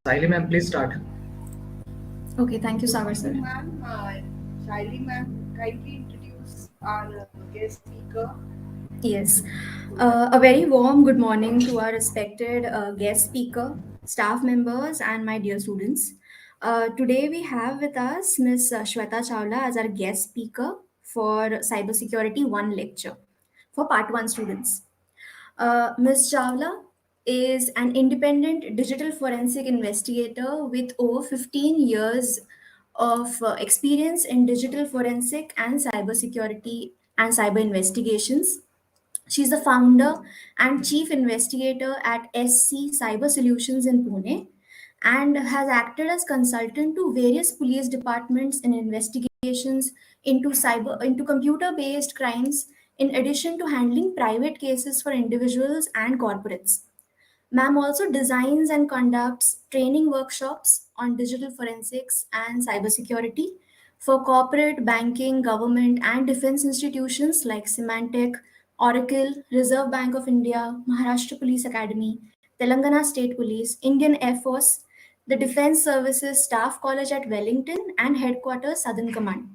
Siley ma'am, please start. Okay, thank you, Good Sagar sir. evening, ma'am. Shaili, ma'am, kindly introduce our guest speaker. Yes, a very warm good morning to our respected guest speaker, staff members, and my dear students. Today we have with us Miss Shweta Chawla as our guest speaker for Cybersecurity 1 lecture for Part 1 students. Ms. Chawla is an independent digital forensic investigator with over 15 years of experience in digital forensic and cybersecurity and cyber investigations. She's the founder and chief investigator at SC Cyber Solutions in Pune and has acted as consultant to various police departments in investigations into computer based crimes in addition to handling private cases for individuals and corporates. Ma'am also designs and conducts training workshops on digital forensics and cybersecurity for corporate, banking, government, and defense institutions like Symantec, Oracle, Reserve Bank of India, Maharashtra Police Academy, Telangana State Police, Indian Air Force, the Defense Services Staff College at Wellington, and Headquarters Southern Command.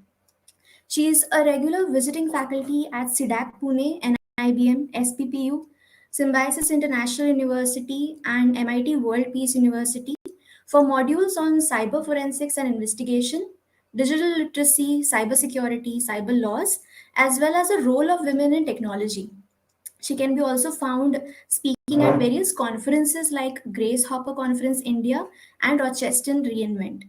She is a regular visiting faculty at SIDAC Pune, NIBM, SPPU, Symbiosis International University, and MIT World Peace University for modules on cyber forensics and investigation, digital literacy, cybersecurity, cyber laws, as well as the role of women in technology. She can be also found speaking at various conferences like Grace Hopper Conference India and Rochester Reinvent.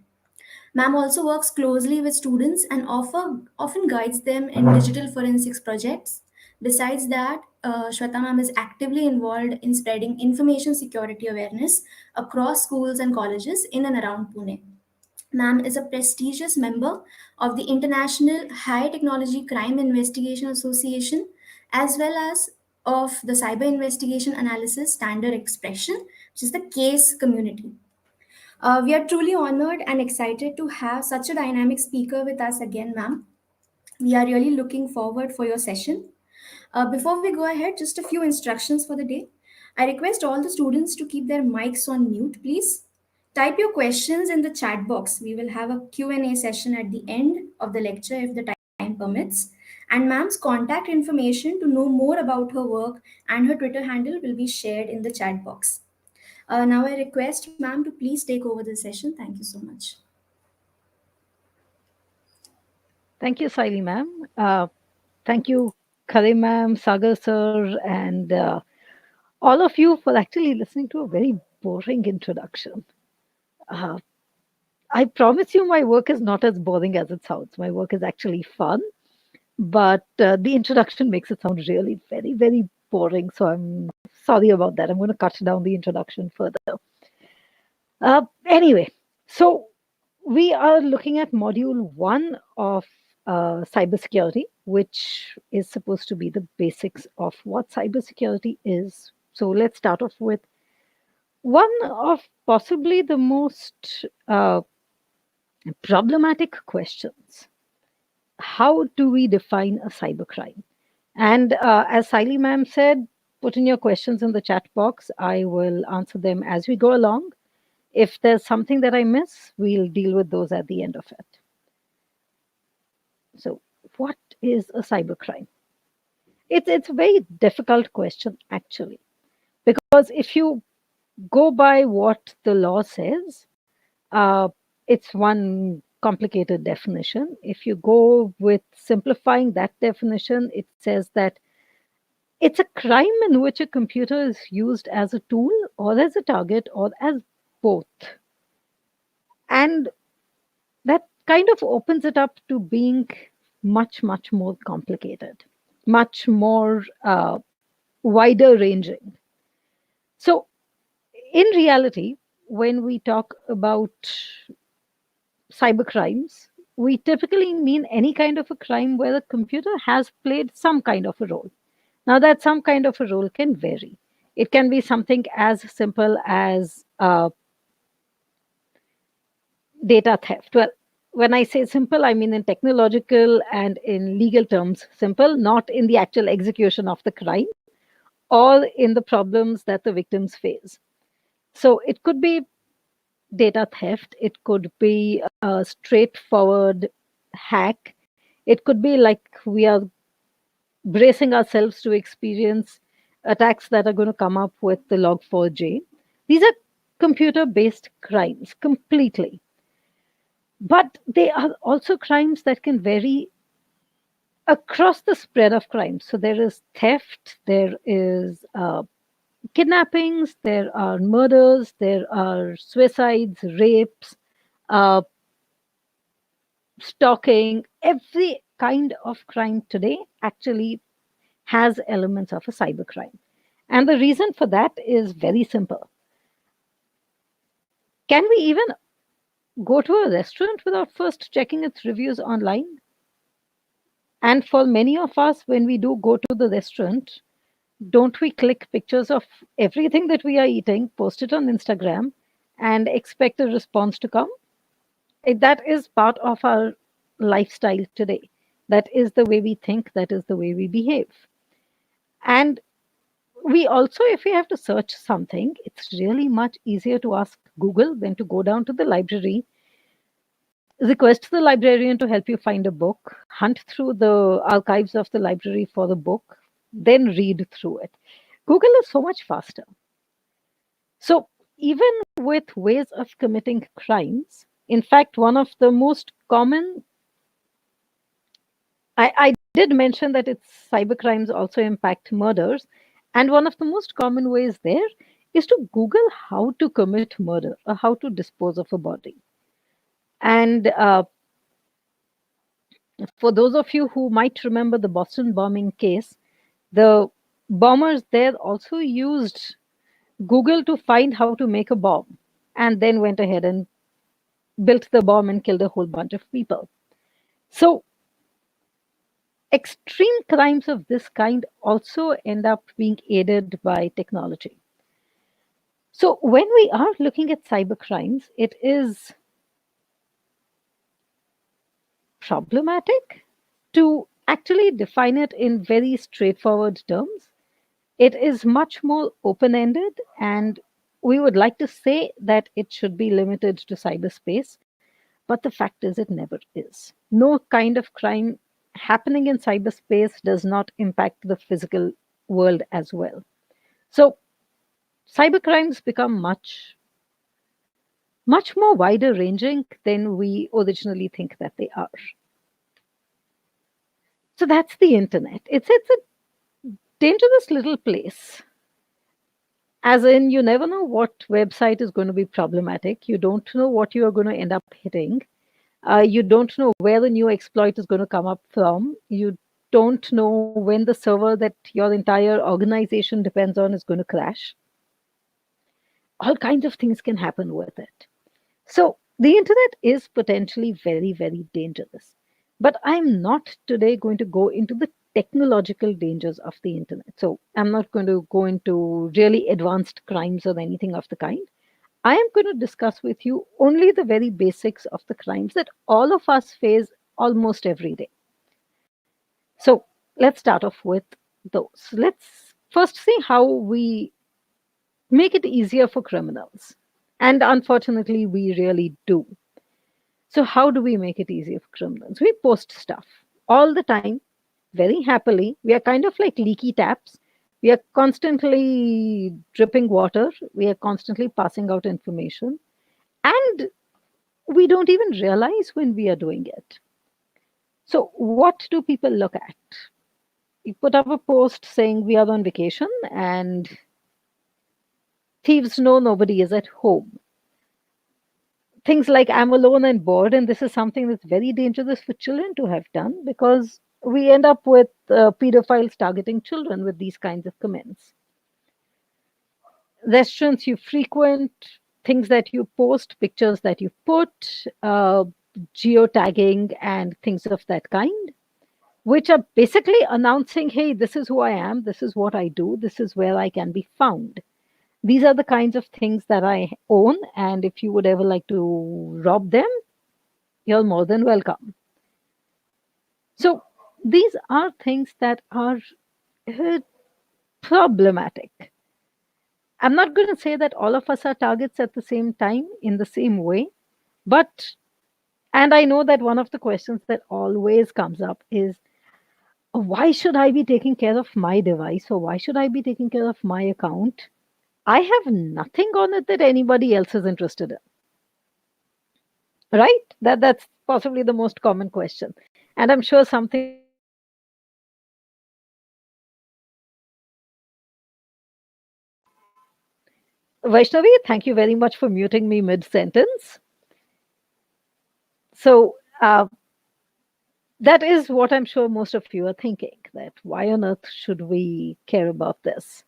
Ma'am also works closely with students and often guides them in digital forensics projects. Besides that, Shweta ma'am is actively involved in spreading information security awareness across schools and colleges in and around Pune. Ma'am is a prestigious member of the International High Technology Crime Investigation Association as well as of the Cyber Investigation Analysis Standard Expression, which is the CASE community. We are truly honored and excited to have such a dynamic speaker with us again, ma'am. We are really looking forward for your session. Before we go ahead, just a few instructions for the day. I request all the students to keep their mics on mute, please. Type your questions in the chat box. We will have a Q&A session at the end of the lecture if the time permits. And ma'am's contact information to know more about her work and her Twitter handle will be shared in the chat box. Now I request ma'am to please take over the session. Thank you so much. Thank you, Saili ma'am. Thank you, Khare ma'am, Sagar sir, and all of you for actually listening to a very boring introduction. Uh, I promise you, my work is not as boring as it sounds. My work is actually fun, but the introduction makes it sound really very, very boring. So I'm sorry about that. I'm going to cut down the introduction further. Anyway, so we are looking at module one of cybersecurity, which is supposed to be the basics of what cybersecurity is. So let's start off with one of possibly the most problematic questions. How do we define a cybercrime? And as Siley ma'am said, put in your questions in the chat box. I will answer them as we go along. If there's something that I miss, we'll deal with those at the end of it. So, what is a cybercrime? It's a very difficult question, actually, because if you go by what the law says, uh, it's one complicated definition. If you go with simplifying that definition, it says that it's a crime in which a computer is used as a tool or as a target or as both. And that kind of opens it up to being much, much more complicated, much more wider ranging. So, in reality, when we talk about cyber crimes, we typically mean any kind of a crime where the computer has played some kind of a role. Now, that some kind of a role can vary. It can be something as simple as data theft. Well, when I say simple, I mean in technological and in legal terms, simple, not in the actual execution of the crime or in the problems that the victims face. So it could be data theft, it could be a straightforward hack, it could be like we are bracing ourselves to experience attacks that are going to come up with the log4j. These are computer based crimes completely, but they are also crimes that can vary across the spread of crimes. So there is theft, there is kidnappings, there are murders, there are suicides, rapes, uh, stalking. Every kind of crime today actually has elements of a cybercrime. And the reason for that is very simple. Can we even go to a restaurant without first checking its reviews online? And for many of us, when we do go to the restaurant, don't we click pictures of everything that we are eating, post it on Instagram, and expect a response to come? That is part of our lifestyle today. That is the way we think, that is the way we behave. And we also, if we have to search something, it's really much easier to ask Google than to go down to the library, request the librarian to help you find a book, hunt through the archives of the library for the book, then read through it. Google is so much faster. So, even with ways of committing crimes, in fact, one of the most common, I did mention that it's cybercrimes also impact murders. And one of the most common ways there is to Google how to commit murder or how to dispose of a body. And for those of you who might remember the Boston bombing case, the bombers there also used Google to find how to make a bomb and then went ahead and built the bomb and killed a whole bunch of people. So, extreme crimes of this kind also end up being aided by technology. So, when we are looking at cyber crimes, it is problematic to actually define it in very straightforward terms. It is much more open ended, and we would like to say that it should be limited to cyberspace, but the fact is, it never is. No kind of crime happening in cyberspace does not impact the physical world as well. So, cybercrimes become much more wider ranging than we originally think that they are. So that's the internet. It's a dangerous little place. As in, you never know what website is going to be problematic. You don't know what you are going to end up hitting. You don't know where the new exploit is going to come up from. You don't know when the server that your entire organization depends on is going to crash. All kinds of things can happen with it. So the internet is potentially very, very dangerous. But I'm not today going to go into the technological dangers of the internet. So I'm not going to go into really advanced crimes or anything of the kind. I am going to discuss with you only the very basics of the crimes that all of us face almost every day. So let's start off with those. Let's first see how we make it easier for criminals. And unfortunately, we really do. So, how do we make it easier for criminals? We post stuff all the time, very happily. We are kind of like leaky taps. We are constantly dripping water. We are constantly passing out information. And we don't even realize when we are doing it. So, what do people look at? You put up a post saying we are on vacation and thieves know nobody is at home. Things like I'm alone and bored, and this is something that's very dangerous for children to have done because we end up with pedophiles targeting children with these kinds of comments. Restaurants you frequent, things that you post, pictures that you put, geotagging, and things of that kind, which are basically announcing, hey, this is who I am, this is what I do, this is where I can be found. These are the kinds of things that I own, and if you would ever like to rob them, you're more than welcome. So, these are things that are uh, problematic. I'm not going to say that all of us are targets at the same time in the same way, but, and I know that one of the questions that always comes up is, why should I be taking care of my device, or why should I be taking care of my account? I have nothing on it that anybody else is interested in, right? That's possibly the most common question. And I'm sure something that you would also get from your students as well. Vaishnavi, thank you very much for muting me mid sentence. So, that is what I'm sure most of you are thinking, that why on earth should we care about this?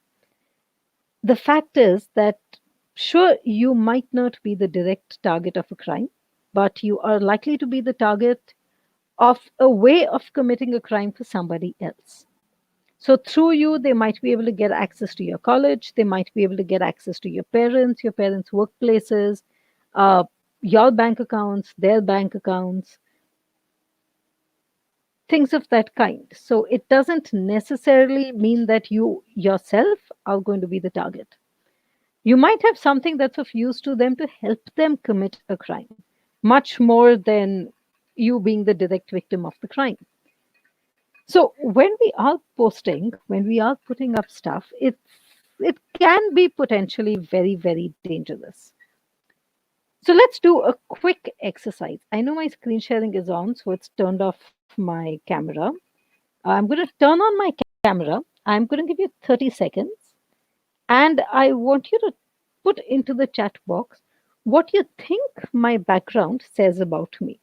The fact is that, sure, you might not be the direct target of a crime, but you are likely to be the target of a way of committing a crime for somebody else. So, through you, they might be able to get access to your college, they might be able to get access to your parents' workplaces, uh, your bank accounts, their bank accounts, things of that kind. So, it doesn't necessarily mean that you yourself are going to be the target. You might have something that's of use to them to help them commit a crime, much more than you being the direct victim of the crime. So when we are posting, when we are putting up stuff, it can be potentially very, very dangerous. So let's do a quick exercise. I know my screen sharing is on, so it's turned off my camera. I'm going to turn on my camera. I'm going to give you 30 seconds, and I want you to put into the chat box what you think my background says about me.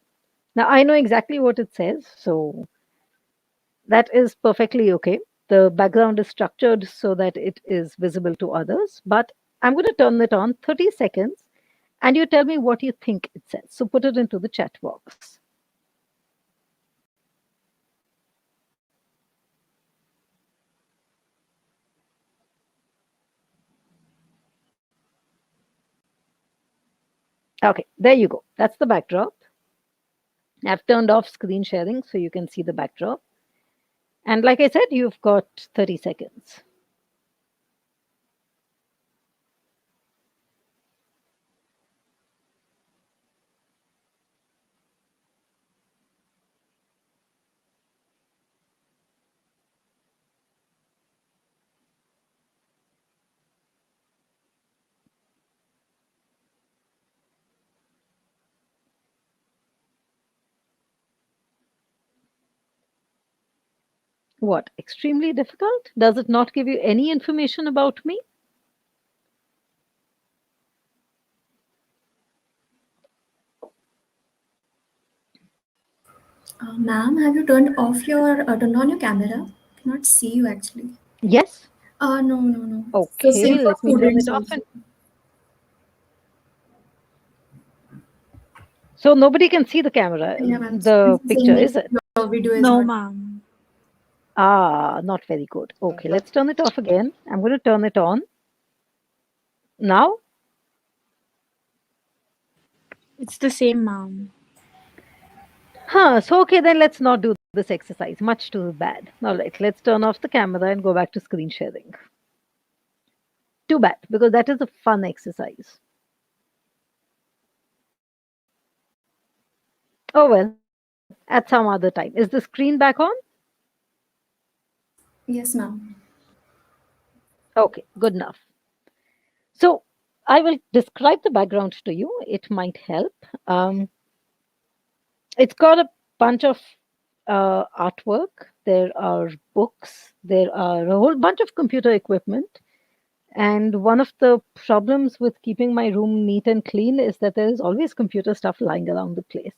Now, I know exactly what it says, so that is perfectly okay. The background is structured so that it is visible to others, but I'm going to turn it on 30 seconds and you tell me what you think it says. So put it into the chat box. Okay, there you go. That's the backdrop. I've turned off screen sharing so you can see the backdrop. And like I said, you've got 30 seconds. What? Extremely difficult? Does it not give you any information about me? Ma'am, have you turned on your camera? Cannot see you actually. Yes. No, no, no. So Okay, same for let me turn students it off. also. So nobody can see the camera, Yeah, ma'am. the Students are saying picture, that is it? your video is No, not. ma'am. Ah, not very good. Okay, let's turn it off again. I'm going to turn it on. Now, It's the same, ma'am. so okay, then let's not do this exercise. Much too bad. All right, let's turn off the camera and go back to screen sharing. Too bad, because that is a fun exercise. Oh well, at some other time. Is the screen back on? Yes, ma'am. Okay, good enough. So I will describe the background to you. It might help. Um, it's got a bunch of artwork. There are books. There are a whole bunch of computer equipment. And one of the problems with keeping my room neat and clean is that there is always computer stuff lying around the place.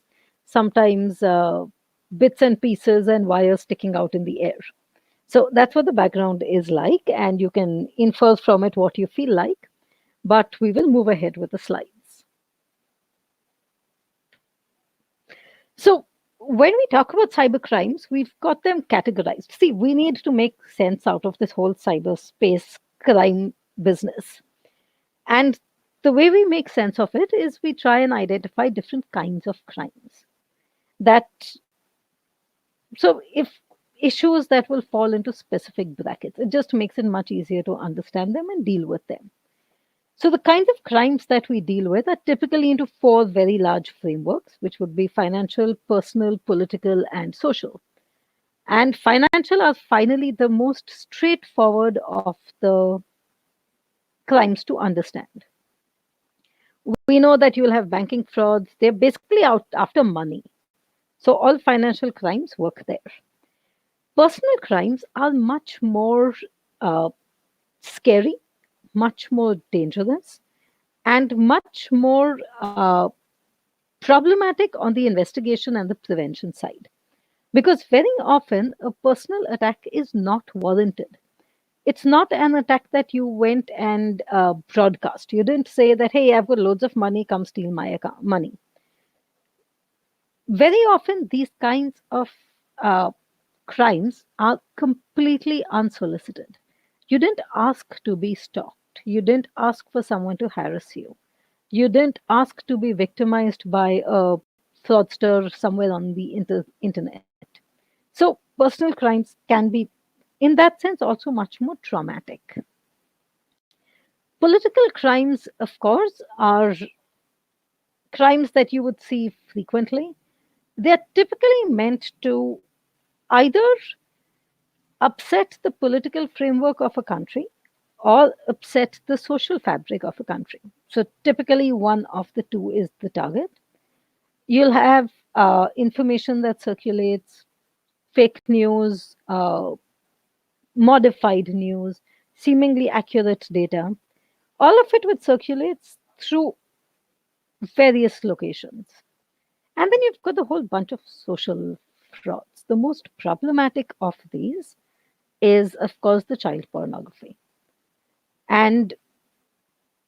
Sometimes bits and pieces and wires sticking out in the air. So that's what the background is like, and you can infer from it what you feel like. But we will move ahead with the slides. So when we talk about cyber crimes, we've got them categorized. See, we need to make sense out of this whole cyberspace crime business. And the way we make sense of it is we try and identify different kinds of crimes. That so if issues that will fall into specific brackets, it just makes it much easier to understand them and deal with them. So the kinds of crimes that we deal with are typically into four very large frameworks, which would be financial, personal, political, and social. And financial are finally the most straightforward of the crimes to understand. We know that you will have banking frauds. They're basically out after money. So all financial crimes work there. Personal crimes are much more uh, scary, much more dangerous, and much more problematic on the investigation and the prevention side. Because very often a personal attack is not warranted. It's not an attack that you went and broadcast. You didn't say that, hey, I've got loads of money, come steal my money. Very often, these kinds of uh, crimes are completely unsolicited. You didn't ask to be stalked. You didn't ask for someone to harass you. You didn't ask to be victimized by a fraudster somewhere on the internet. So, personal crimes can be, in that sense, also much more traumatic. Political crimes, of course, are crimes that you would see frequently. They're typically meant to either upset the political framework of a country or upset the social fabric of a country. So typically, one of the two is the target. You'll have information that circulates, fake news, modified news, seemingly accurate data. All of it would circulate through various locations. And then you've got a whole bunch of social frauds. The most problematic of these is, of course, the child pornography. And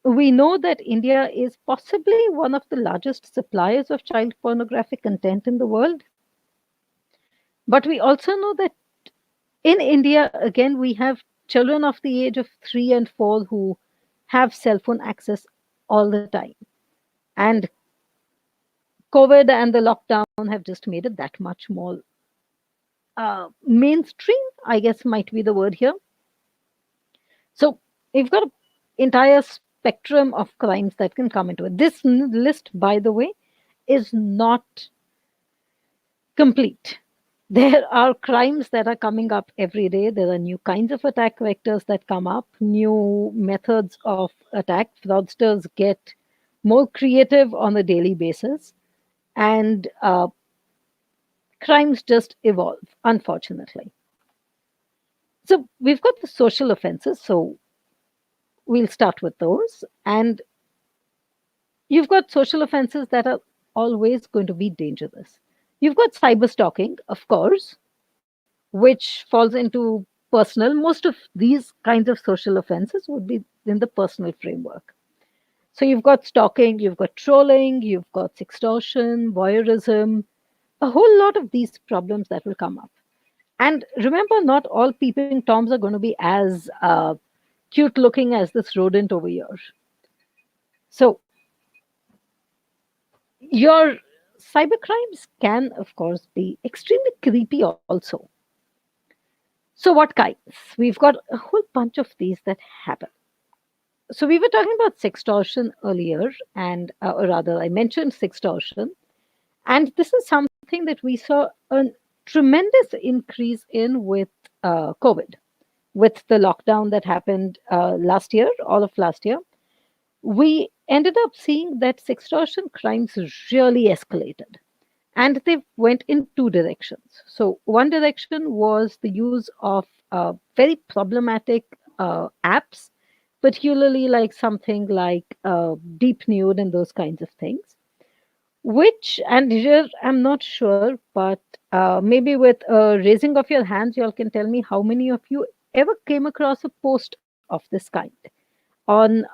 we know that India is possibly one of the largest suppliers of child pornographic content in the world. But we also know that in India, again, we have children of the age of 3 and 4 who have cell phone access all the time. And COVID and the lockdown have just made it that much more mainstream, I guess might be the word here. So you've got an entire spectrum of crimes that can come into it. This list, by the way, is not complete. There are crimes that are coming up every day. There are new kinds of attack vectors that come up, new methods of attack. Fraudsters get more creative on a daily basis, and crimes just evolve, unfortunately. So we've got the social offenses. So we'll start with those. And you've got social offenses that are always going to be dangerous. You've got cyber stalking, of course, which falls into personal. Most of these kinds of social offenses would be in the personal framework. So you've got stalking, you've got trolling, you've got sextortion, voyeurism, a whole lot of these problems that will come up. And remember, not all peeping toms are going to be as cute looking as this rodent over here. So your cybercrimes can, of course, be extremely creepy also. So, what kinds? We've got a whole bunch of these that happen. So, we were talking about sextortion earlier, and or rather, I mentioned sextortion. And this is something that we saw a tremendous increase in with COVID, with the lockdown that happened last year, all of last year. We ended up seeing that sextortion crimes really escalated. And they went in two directions. So, one direction was the use of very problematic apps, particularly like something like Deep Nude and those kinds of things, which, and here I'm not sure, but maybe with raising of your hands, you all can tell me how many of you ever came across a post of this kind on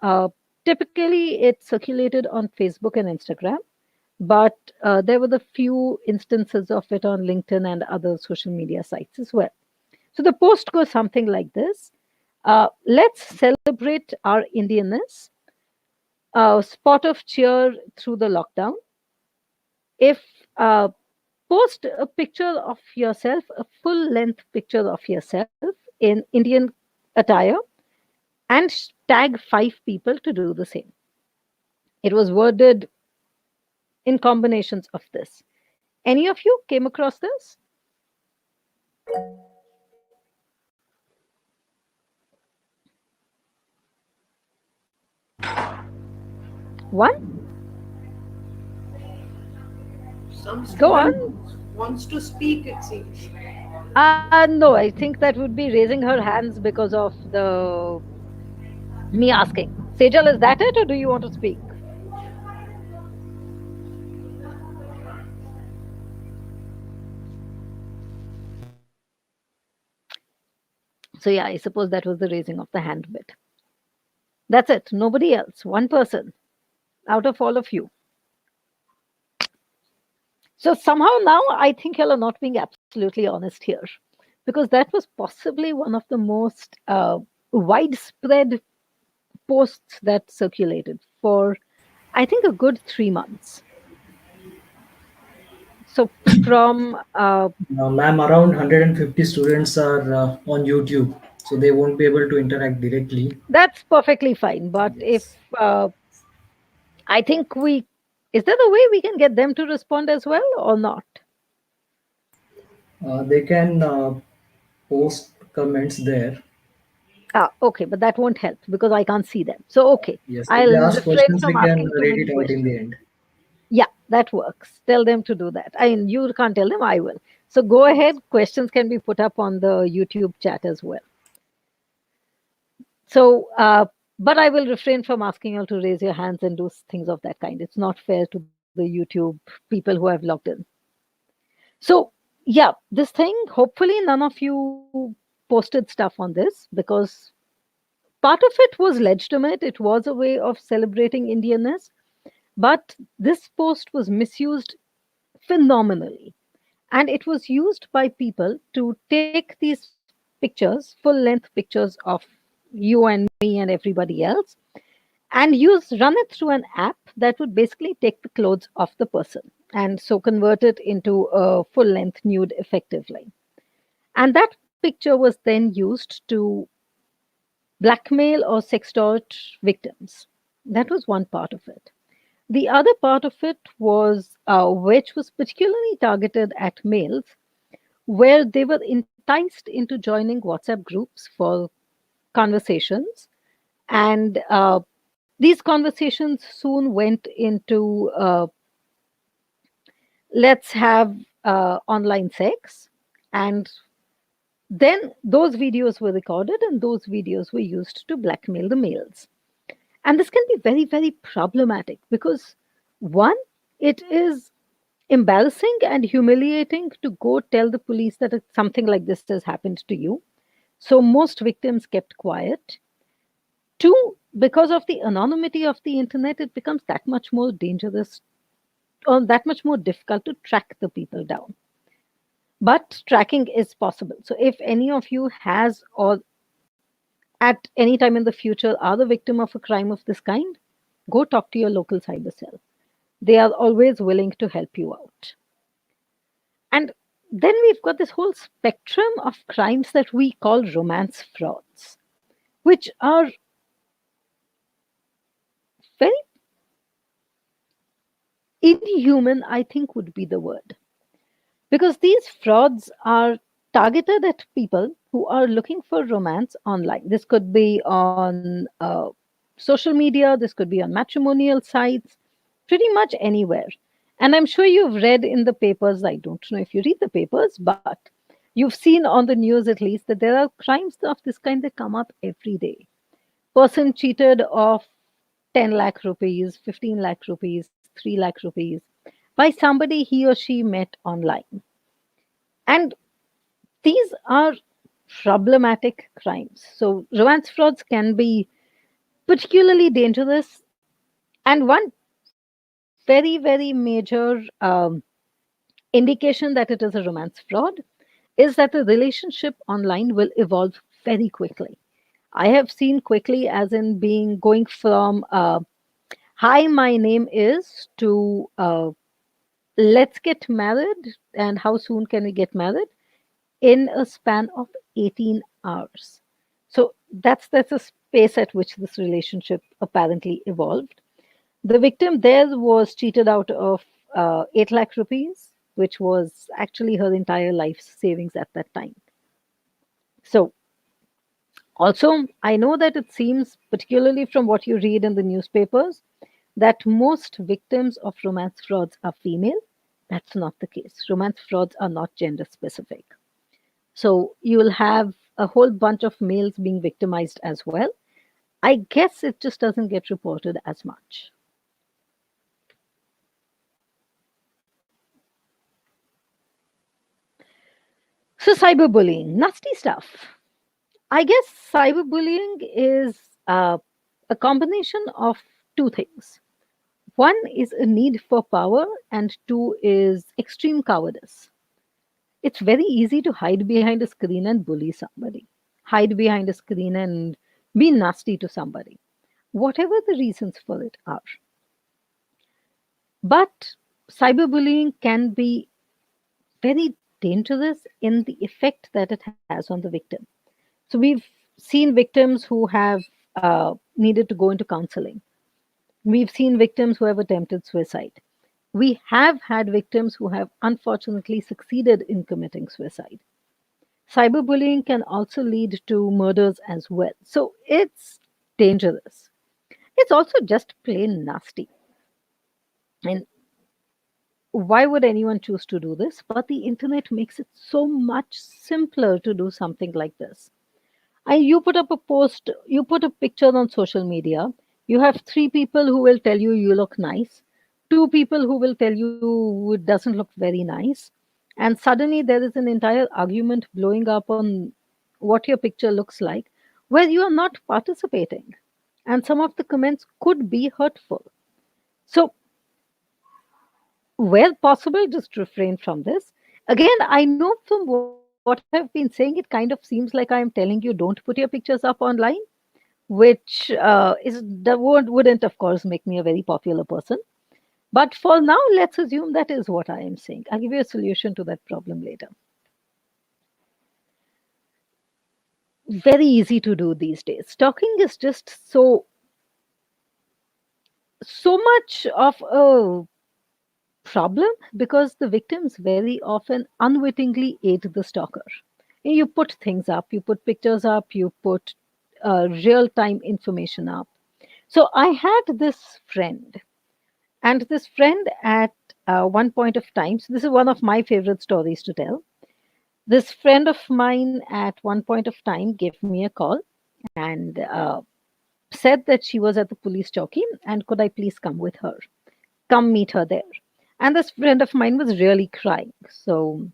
typically it circulated on Facebook and Instagram, but there were the few instances of it on LinkedIn and other social media sites as well. So the post goes something like this: let's celebrate our Indianness, spot of cheer through the lockdown. If post a picture of yourself, a full length picture of yourself in Indian attire, and tag 5 people to do the same. It was worded in combinations of this. Any of you came across this? One? Some Go on. student wants to speak, it seems. No, I think that would be raising her hands because of the me asking. Sejal, is that it, or do you want to speak? So yeah, I suppose that was the raising of the hand bit. That's it. Nobody else. One person out of all of you. So somehow now I think y'all are not being absolutely honest here, because that was possibly one of the most widespread posts that circulated for, I think, a good 3 months. So from Ma'am, around 150 students are on YouTube, so they won't be able to interact directly. that's perfectly fine. But if Yes. I think is there a way we can get them to respond as well or not? They can post comments there. Ah, okay, but that won't help because I can't see them. So, okay, Yes. If they I'll ask refrain questions, from we can asking too read many it out in questions. the end. Yeah, that works. Tell them to do that. I mean, you can't tell them, I will. So, go ahead. Questions can be put up on the YouTube chat as well. So, but I will refrain from asking you all to raise your hands and do things of that kind. It's not fair to the YouTube people who have logged in. So, yeah, this thing, hopefully, none of you posted stuff on this because part of it was legitimate. It was a way of celebrating Indianness. But this post was misused phenomenally. And it was used by people to take these pictures, full length pictures of you and me and everybody else, and run it through an app that would basically take the clothes off the person and so convert it into a full length nude effectively. And that picture was then used to blackmail or sextort victims. That was one part of it. The other part of it was, which was particularly targeted at males, where they were enticed into joining WhatsApp groups for conversations. And these conversations soon went into let's have online sex. And then those videos were recorded and those videos were used to blackmail the males. And this can be very, very problematic because, one, it is embarrassing and humiliating to go tell the police that something like this has happened to you. So most victims kept quiet. Two, because of the anonymity of the internet, it becomes that much more dangerous or that much more difficult to track the people down. But tracking is possible. So if any of you has or at any time in the future are the victim of a crime of this kind, go talk to your local cyber cell. They are always willing to help you out. And then we've got this whole spectrum of crimes that we call romance frauds, which are very inhuman, I think would be the word. Because these frauds are targeted at people who are looking for romance online. This could be on social media, this could be on matrimonial sites, pretty much anywhere. And I'm sure you've read in the papers, I don't know if you read the papers, but you've seen on the news at least that there are crimes of this kind that come up every day. Person cheated of 10 lakh rupees, 15 lakh rupees, 3 lakh rupees by somebody he or she met online. And these are problematic crimes. So, romance frauds can be particularly dangerous. And one very, very major indication that it is a romance fraud is that the relationship online will evolve very quickly. I have seen quickly, as in being going from hi, my name is to let's get married and how soon can we get married in a span of 18 hours. So that's a pace at which this relationship apparently evolved. The victim there was cheated out of 8 lakh rupees, which was actually her entire life's savings at that time. So, also, I know that it seems, particularly from what you read in the newspapers, that most victims of romance frauds are female. That's not the case. Romance frauds are not gender specific. So, you'll have a whole bunch of males being victimized as well. I guess it just doesn't get reported as much. So, cyberbullying, nasty stuff. I guess cyberbullying is a combination of two things. One is a need for power, and two is extreme cowardice. It's very easy to hide behind a screen and bully somebody, hide behind a screen and be nasty to somebody, whatever the reasons for it are. But cyberbullying can be very dangerous in the effect that it has on the victim. So we've seen victims who have needed to go into counseling. We've seen victims who have attempted suicide. We have had victims who have unfortunately succeeded in committing suicide. Cyberbullying can also lead to murders as well. So it's dangerous. It's also just plain nasty. And why would anyone choose to do this? But the internet makes it so much simpler to do something like this. You put up a post, you put a picture on social media, you have three people who will tell you you look nice, two people who will tell you it doesn't look very nice, and suddenly there is an entire argument blowing up on what your picture looks like, where you are not participating. And some of the comments could be hurtful. So, where possible, just refrain from this. Again, I know from what I've been saying, it kind of seems like I am telling you don't put your pictures up online, which wouldn't, of course, make me a very popular person. But for now, let's assume that is what I am saying. I'll give you a solution to that problem later. Very easy to do these days. Stalking is just so much of a problem because the victims very often unwittingly aid the stalker. You put things up, you put pictures up, you put real time information up. So I had this friend, and this friend at one point of time, so this is one of my favorite stories to tell. This friend of mine at one point of time gave me a call and said that she was at the police chowki and could I please come with her, come meet her there. And this friend of mine was really crying. So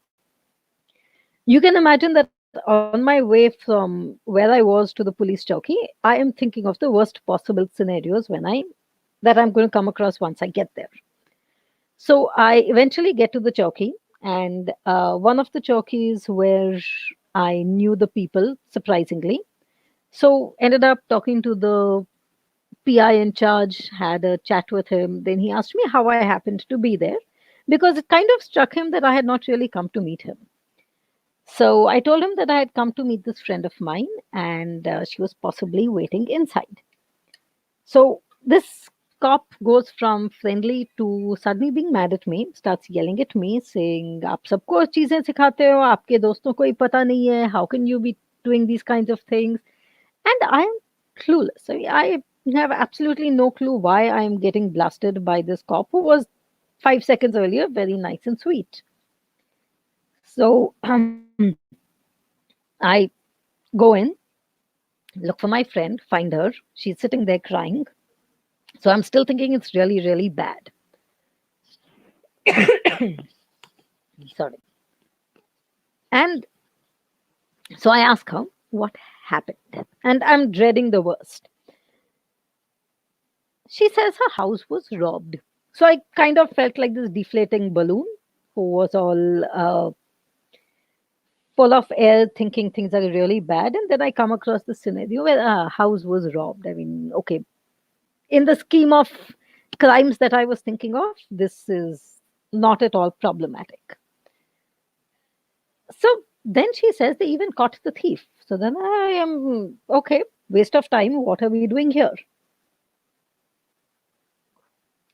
you can imagine that on my way from where I was to the police chowki, I am thinking of the worst possible scenarios that I'm going to come across once I get there. So I eventually get to the chowki, and one of the chowkis where I knew the people, surprisingly. So ended up talking to the PI in charge, had a chat with him. Then he asked me how I happened to be there, because it kind of struck him that I had not really come to meet him. So I told him that I had come to meet this friend of mine, and she was possibly waiting inside. So this cop goes from friendly to suddenly being mad at me, starts yelling at me, saying, "आप सबको चीजें सिखाते हो, आपके दोस्तों को ही पता नहीं है. How can you be doing these kinds of things?" And I am clueless. I have absolutely no clue why I am getting blasted by this cop who was 5 seconds earlier very nice and sweet. So I go in, look for my friend, find her. She's sitting there crying. So I'm still thinking it's really, really bad. Sorry. And so I ask her what happened. And I'm dreading the worst. She says her house was robbed. So I kind of felt like this deflating balloon who was all full of air, thinking things are really bad. And then I come across the scenario where a house was robbed. I mean, okay, in the scheme of crimes that I was thinking of, this is not at all problematic. So then she says they even caught the thief. So then I am okay. Waste of time. What are we doing here?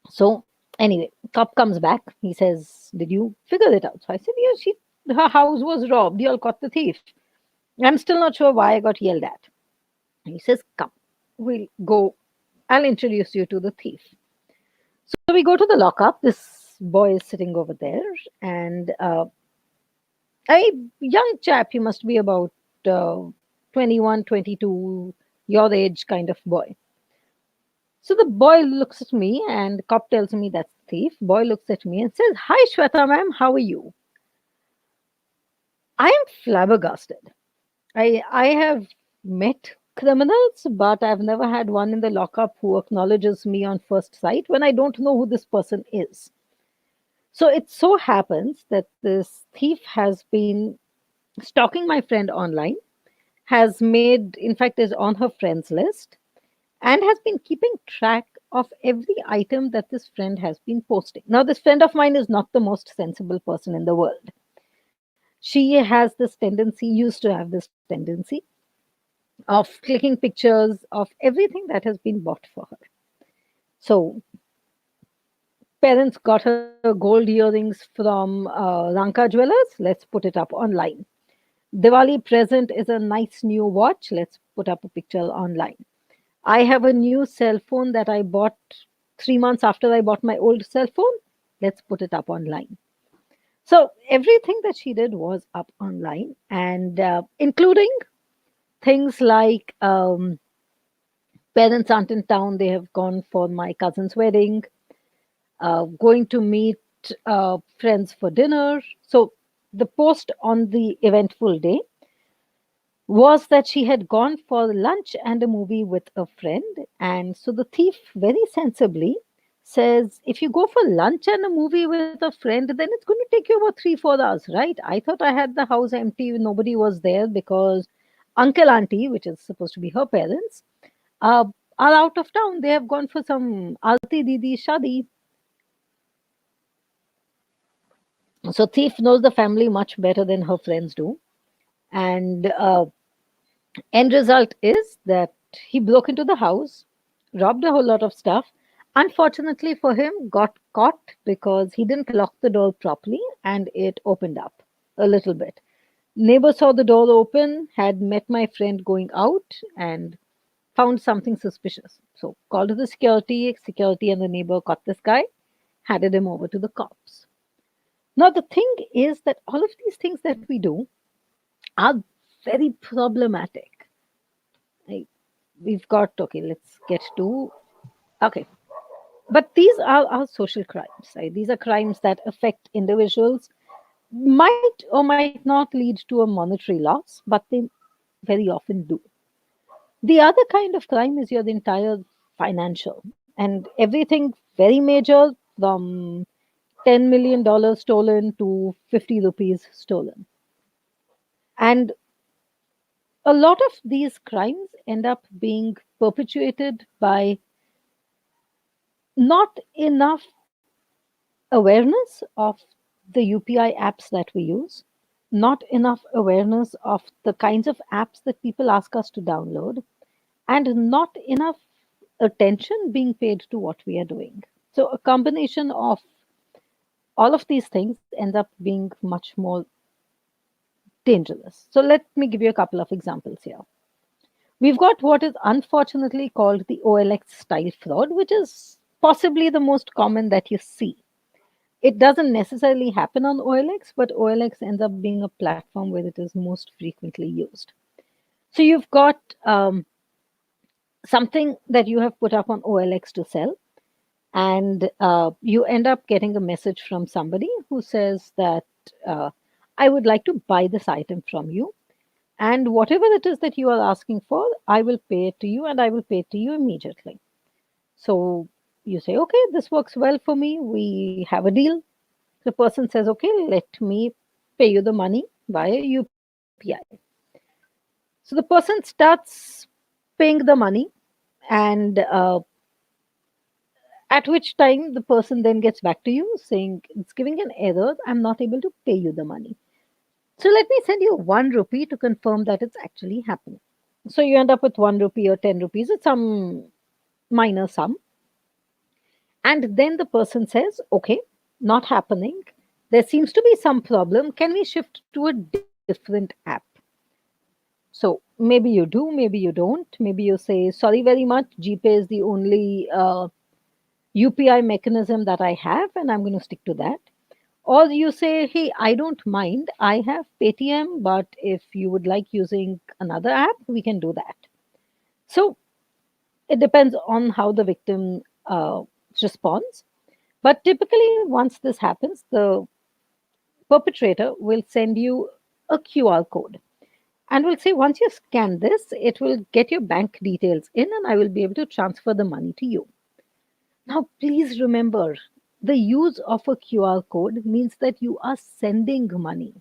So anyway, cop comes back. He says, "Did you figure it out?" So I said, "Yeah, her house was robbed. You all caught the thief. I'm still not sure why I got yelled at." He says, "Come, we'll go. I'll introduce you to the thief." So we go to the lockup. This boy is sitting over there, and a young chap. He must be about uh, 21, 22, your age kind of boy. So the boy looks at me, and cop tells me that's the thief. Boy looks at me and says, "Hi, Shweta, ma'am. How are you?" I am flabbergasted. I have met criminals, but I've never had one in the lockup who acknowledges me on first sight when I don't know who this person is. So it so happens that this thief has been stalking my friend online, has made, in fact, is on her friends list, and has been keeping track of every item that this friend has been posting. Now, this friend of mine is not the most sensible person in the world. She has this tendency, used to have this tendency of clicking pictures of everything that has been bought for her. So, parents got her gold earrings from Ranka Jewelers. Let's put it up online. Diwali present is a nice new watch. Let's put up a picture online. I have a new cell phone that I bought 3 months after I bought my old cell phone. Let's put it up online. So everything that she did was up online, and including things like parents aren't in town, they have gone for my cousin's wedding, going to meet friends for dinner. So the post on the eventful day was that she had gone for lunch and a movie with a friend. And so the thief very sensibly says, if you go for lunch and a movie with a friend, then it's going to take you about 3, 4 hours, right? I thought I had the house empty, nobody was there because uncle, auntie, which is supposed to be her parents, uh, are out of town. They have gone for some Alti Didi Shadi. So thief knows the family much better than her friends do. And end result is that he broke into the house, robbed a whole lot of stuff. Unfortunately for him, got caught because he didn't lock the door properly and it opened up a little bit. Neighbor saw the door open, had met my friend going out, and found something suspicious. So called to the security. Security and the neighbor caught this guy, handed him over to the cops. Now the thing is that all of these things that we do are very problematic. Like, we've got, okay, let's get to, okay, but these are our social crimes, right? These are crimes that affect individuals, might or might not lead to a monetary loss, but they very often do. The other kind of crime is your entire financial, and everything very major, from $10 million stolen to 50 rupees stolen. And a lot of these crimes end up being perpetuated by not enough awareness of the UPI apps that we use, not enough awareness of the kinds of apps that people ask us to download, and not enough attention being paid to what we are doing. So, a combination of all of these things ends up being much more dangerous. So, let me give you a couple of examples here. We've got what is unfortunately called the OLX style fraud, which is possibly the most common that you see. It doesn't necessarily happen on OLX, but OLX ends up being a platform where it is most frequently used. So you've got something that you have put up on OLX to sell, and you end up getting a message from somebody who says that I would like to buy this item from you. And whatever it is that you are asking for, I will pay it to you and I will pay it to you immediately. So you say, okay, this works well for me. We have a deal. The person says, okay, let me pay you the money via UPI. So the person starts paying the money, and at which time the person then gets back to you saying, it's giving an error. I'm not able to pay you the money. So let me send you 1 rupee to confirm that it's actually happening. So you end up with 1 rupee or 10 rupees. It's some minor sum. And then the person says, okay, not happening. There seems to be some problem. Can we shift to a different app? So maybe you do, maybe you don't. Maybe you say, sorry very much, GPay is the only UPI mechanism that I have, and I'm going to stick to that. Or you say, hey, I don't mind. I have Paytm, but if you would like using another app, we can do that. So it depends on how the victim responds. But typically, once this happens, the perpetrator will send you a QR code and will say, once you scan this, it will get your bank details in, and I will be able to transfer the money to you. Now, please remember, the use of a QR code means that you are sending money.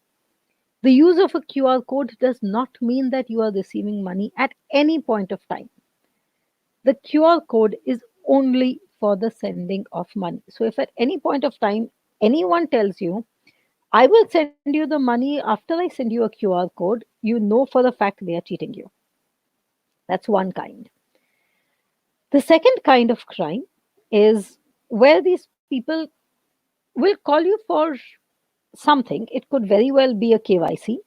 The use of a QR code does not mean that you are receiving money at any point of time. The QR code is only for the sending of money. So, if at any point of time anyone tells you, I will send you the money after I send you a QR code, you know for the fact they are cheating you. That's one kind. The second kind of crime is where these people will call you for something. It could very well be a KYC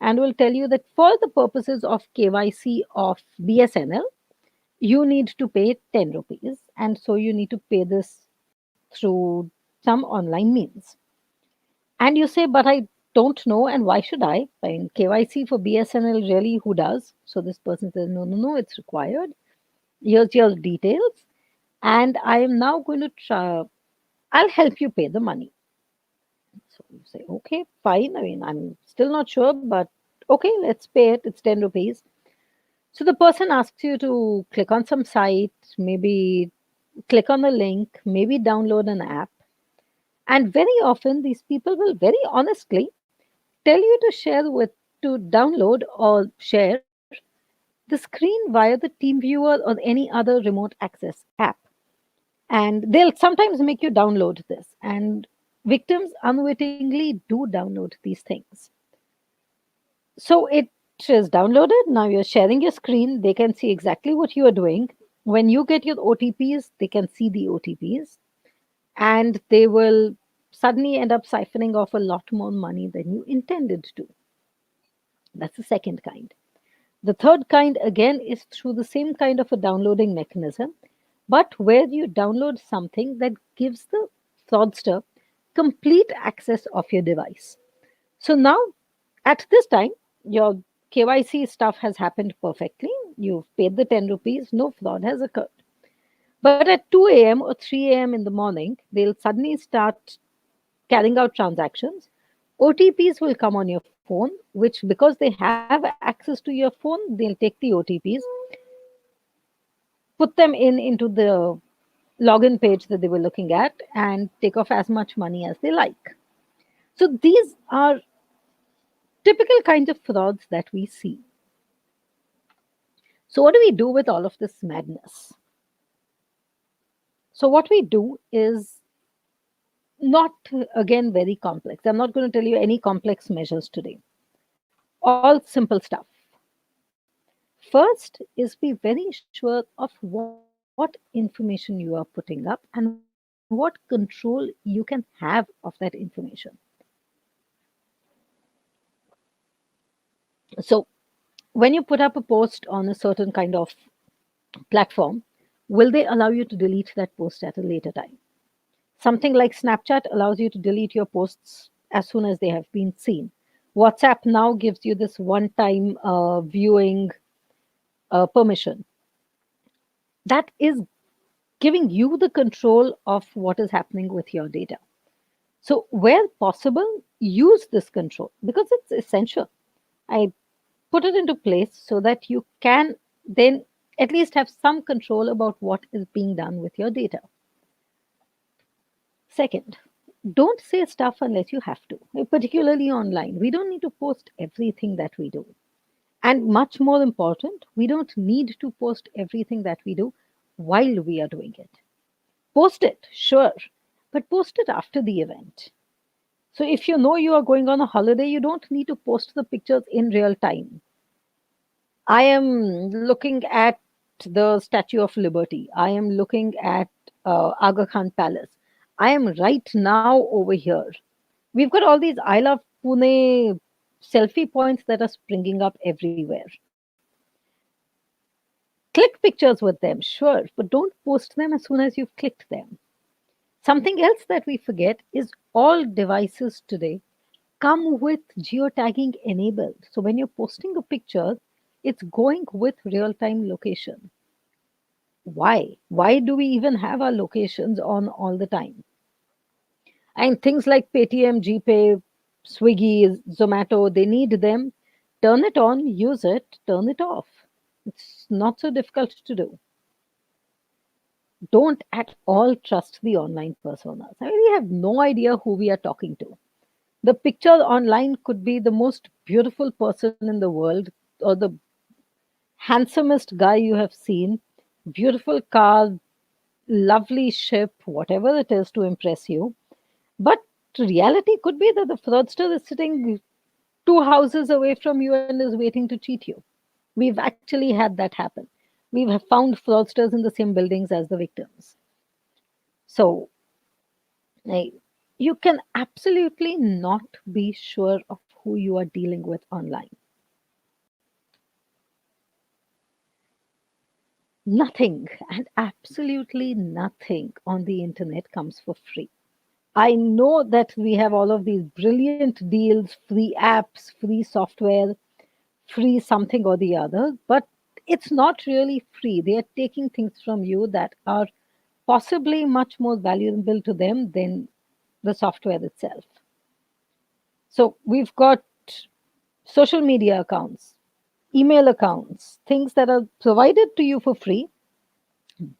and will tell you that for the purposes of KYC of BSNL, you need to pay 10 rupees. And so you need to pay this through some online means. And you say, but I don't know, and why should I? I mean, KYC for BSNL, really, who does? So this person says, no, no, no, it's required. Here's your details. And I am now going to try, I'll help you pay the money. So you say, okay, fine. I mean, I'm still not sure, but okay, let's pay it. It's 10 rupees. So the person asks you to click on some site, maybe click on the link, maybe download an app. And very often, these people will very honestly tell you to share with, to download or share the screen via the TeamViewer or any other remote access app. And they'll sometimes make you download this. And victims unwittingly do download these things. So it is downloaded. Now you're sharing your screen. They can see exactly what you are doing. When you get your OTPs, they can see the OTPs and they will suddenly end up siphoning off a lot more money than you intended to. That's the second kind. The third kind, again, is through the same kind of a downloading mechanism, but where you download something that gives the fraudster complete access of your device. So now, at this time, your KYC stuff has happened perfectly. You've paid the 10 rupees, no fraud has occurred. But at 2 a.m. or 3 a.m. in the morning, they'll suddenly start carrying out transactions. OTPs will come on your phone, which because they have access to your phone, they'll take the OTPs, put them into the login page that they were looking at, and take off as much money as they like. So these are typical kinds of frauds that we see. So what do we do with all of this madness? So what we do is not, again, very complex. I'm not going to tell you any complex measures today. All simple stuff. First is be very sure of what information you are putting up and what control you can have of that information. So, when you put up a post on a certain kind of platform, will they allow you to delete that post at a later time? Something like Snapchat allows you to delete your posts as soon as they have been seen. WhatsApp now gives you this one time viewing permission. That is giving you the control of what is happening with your data. So, where possible, use this control because it's essential. I put it into place so that you can then at least have some control about what is being done with your data. Second, don't say stuff unless you have to, particularly online. We don't need to post everything that we do. And much more important, we don't need to post everything that we do while we are doing it. Post it, sure, but post it after the event. So if you know you are going on a holiday, you don't need to post the pictures in real time. I am looking at the Statue of Liberty. I am looking at Aga Khan Palace. I am right now over here. We've got all these I love Pune selfie points that are springing up everywhere. Click pictures with them, sure, but don't post them as soon as you've clicked them. Something else that we forget is all devices today come with geotagging enabled. So when you're posting a picture, it's going with real time location. Why? Why do we even have our locations on all the time? And things like Paytm, GPay, Swiggy, Zomato, they need them. Turn it on, use it, turn it off. It's not so difficult to do. Don't at all trust the online personas. I mean, we have no idea who we are talking to. The picture online could be the most beautiful person in the world or the handsomest guy you have seen, beautiful car, lovely ship, whatever it is to impress you. But reality could be that the fraudster is sitting two houses away from you and is waiting to cheat you. We've actually had that happen. We have found fraudsters in the same buildings as the victims. So eh, you can absolutely not be sure of who you are dealing with online. Nothing and absolutely nothing on the internet comes for free. I know that we have all of these brilliant deals, free apps, free software, free something or the other, but it's not really free. They are taking things from you that are possibly much more valuable to them than the software itself. So we've got social media accounts, email accounts, things that are provided to you for free,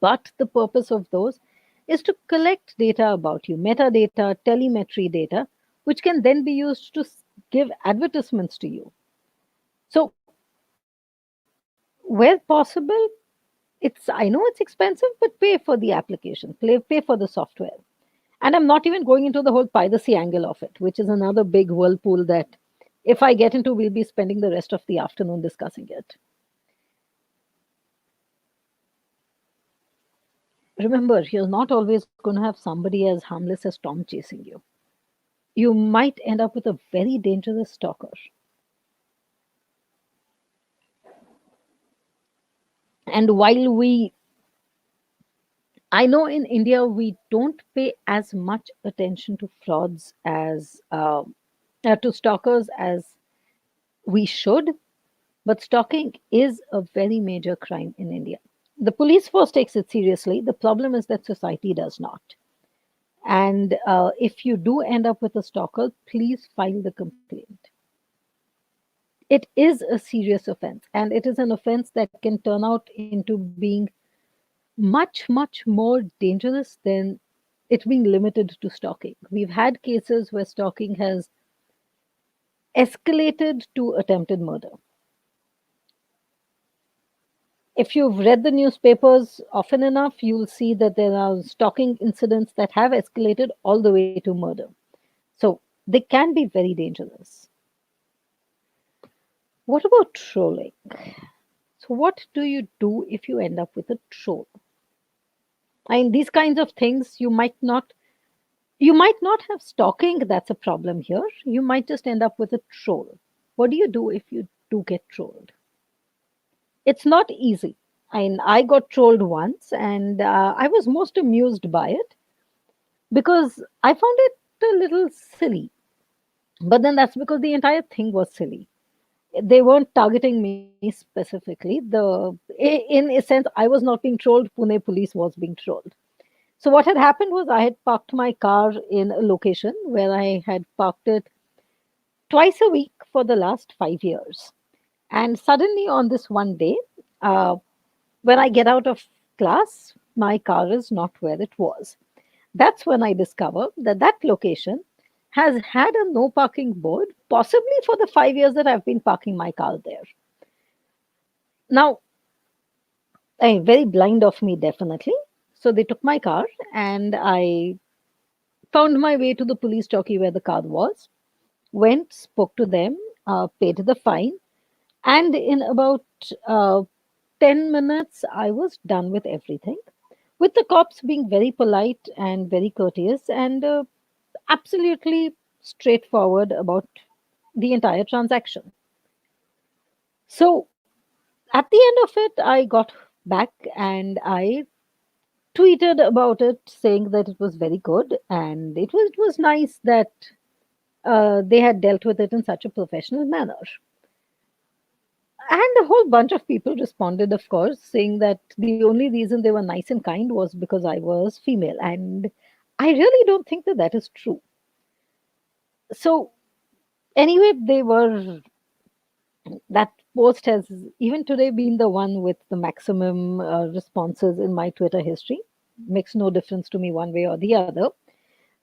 but the purpose of those is to collect data about you, metadata, telemetry data, which can then be used to give advertisements to you. So, where possible, I know it's expensive, but pay for the application, pay for the software. And I'm not even going into the whole piracy angle of it, which is another big whirlpool that if I get into, we'll be spending the rest of the afternoon discussing it. Remember, you're not always going to have somebody as harmless as Tom chasing you. You might end up with a very dangerous stalker. And while I know in India we don't pay as much attention to frauds as to stalkers as we should, but stalking is a very major crime in India. The police force takes it seriously. The problem is that society does not. And if you do end up with a stalker, please file the complaint. It is a serious offense, and it is an offense that can turn out into being much, much more dangerous than it being limited to stalking. We've had cases where stalking has escalated to attempted murder. If you've read the newspapers often enough, you'll see that there are stalking incidents that have escalated all the way to murder. So they can be very dangerous. What about trolling? So, what do you do if you end up with a troll? I mean, these kinds of things you might not have stalking that's a problem here. You might just end up with a troll. What do you do if you do get trolled? It's not easy. I got trolled once, and I was most amused by it because I found it a little silly. But then that's because the entire thing was silly. They weren't targeting me specifically. In a sense, I was not being trolled. Pune police was being trolled. So what had happened was I had parked my car in a location where I had parked it twice a week for the last 5 years. And suddenly on this one day, uh, when I get out of class, my car is not where it was. That's when I discover that that location has had a no parking board, possibly for the 5 years that I've been parking my car there. Now, very blind of me, definitely. So they took my car, and I found my way to the police talkie where the car was, went, spoke to them, paid the fine, And in about uh, 10 minutes, I was done with everything, with the cops being very polite and very courteous and absolutely straightforward about the entire transaction. So at the end of it, I got back and I tweeted about it, saying that it was very good and it was nice that they had dealt with it in such a professional manner. And a whole bunch of people responded, of course, saying that the only reason they were nice and kind was because I was female. And I really don't think that that is true. So, anyway, they were, that post has even today been the one with the maximum responses in my Twitter history. Makes no difference to me one way or the other.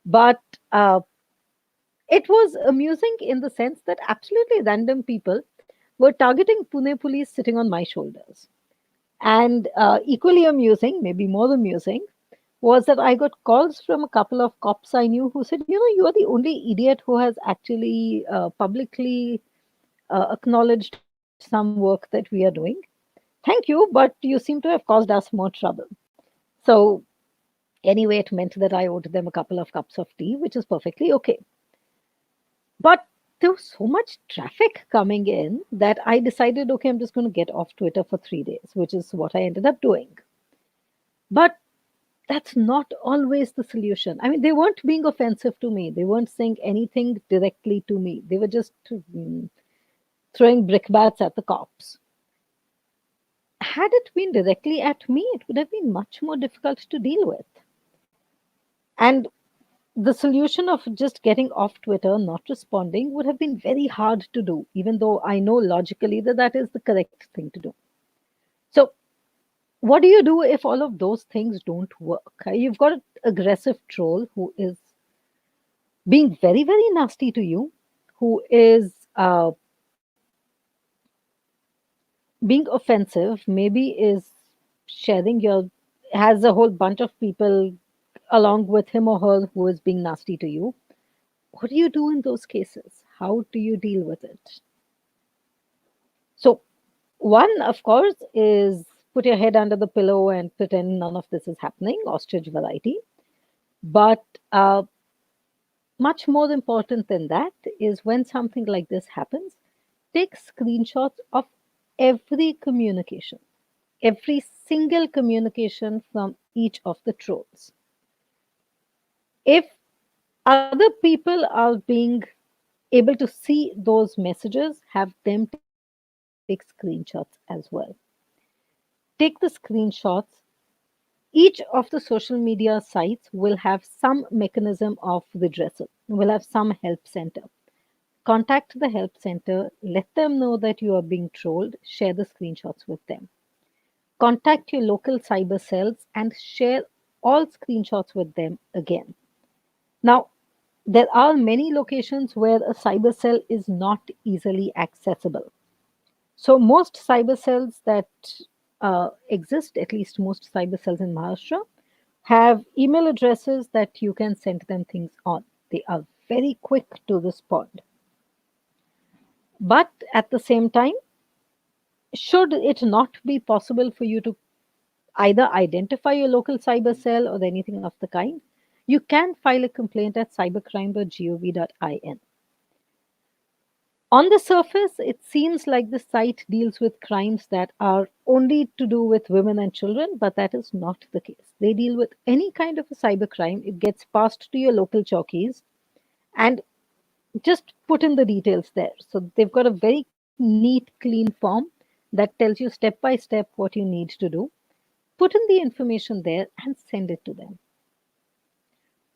But uh, it was amusing in the sense that absolutely random people were targeting Pune police sitting on my shoulders. And equally amusing, maybe more amusing, was that I got calls from a couple of cops I knew who said, you are the only idiot who has actually publicly acknowledged some work that we are doing. Thank you, but you seem to have caused us more trouble. So, anyway, it meant that I owed them a couple of cups of tea, which is perfectly okay. But there was so much traffic coming in that I decided, okay, I'm just going to get off Twitter for 3 days, which is what I ended up doing. But that's not always the solution. I mean, they weren't being offensive to me. They weren't saying anything directly to me. They were just throwing brickbats at the cops. Had it been directly at me, it would have been much more difficult to deal with. And the solution of just getting off Twitter, not responding, would have been very hard to do, even though I know logically that that is the correct thing to do. So, what do you do if all of those things don't work? You've got an aggressive troll who is being very, very nasty to you, who is being offensive, maybe is sharing your, has a whole bunch of people along with him or her who is being nasty to you. What do you do in those cases? How do you deal with it? So, one, of course, is put your head under the pillow and pretend none of this is happening, ostrich variety. But much more important than that is when something like this happens, take screenshots of every communication, every single communication from each of the trolls. If other people are being able to see those messages, have them take screenshots as well. Take the screenshots. Each of the social media sites will have some mechanism of redressal, will have some help center. Contact the help center, let them know that you are being trolled, share the screenshots with them. Contact your local cyber cells and share all screenshots with them again. Now, there are many locations where a cyber cell is not easily accessible. So, most cyber cells that exist, at least most cyber cells in Maharashtra, have email addresses that you can send them things on. They are very quick to respond. But at the same time, should it not be possible for you to either identify your local cyber cell or anything of the kind, you can file a complaint at cybercrime.gov.in. On the surface, it seems like the site deals with crimes that are only to do with women and children, but that is not the case. They deal with any kind of a cybercrime. It gets passed to your local chowkis and just put in the details there. So they've got a very neat, clean form that tells you step by step what you need to do. Put in the information there and send it to them.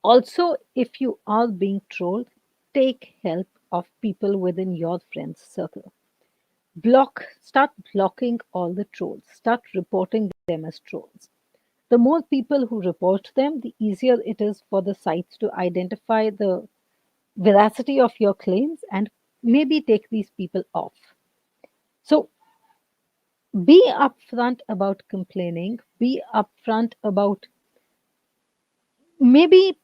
Also, if you are being trolled, take help of people within your friends circle. Start blocking all the trolls, start reporting them as trolls. The more people who report them, the easier it is for the sites to identify the veracity of your claims and maybe take these people off. So be upfront about complaining, be upfront about maybe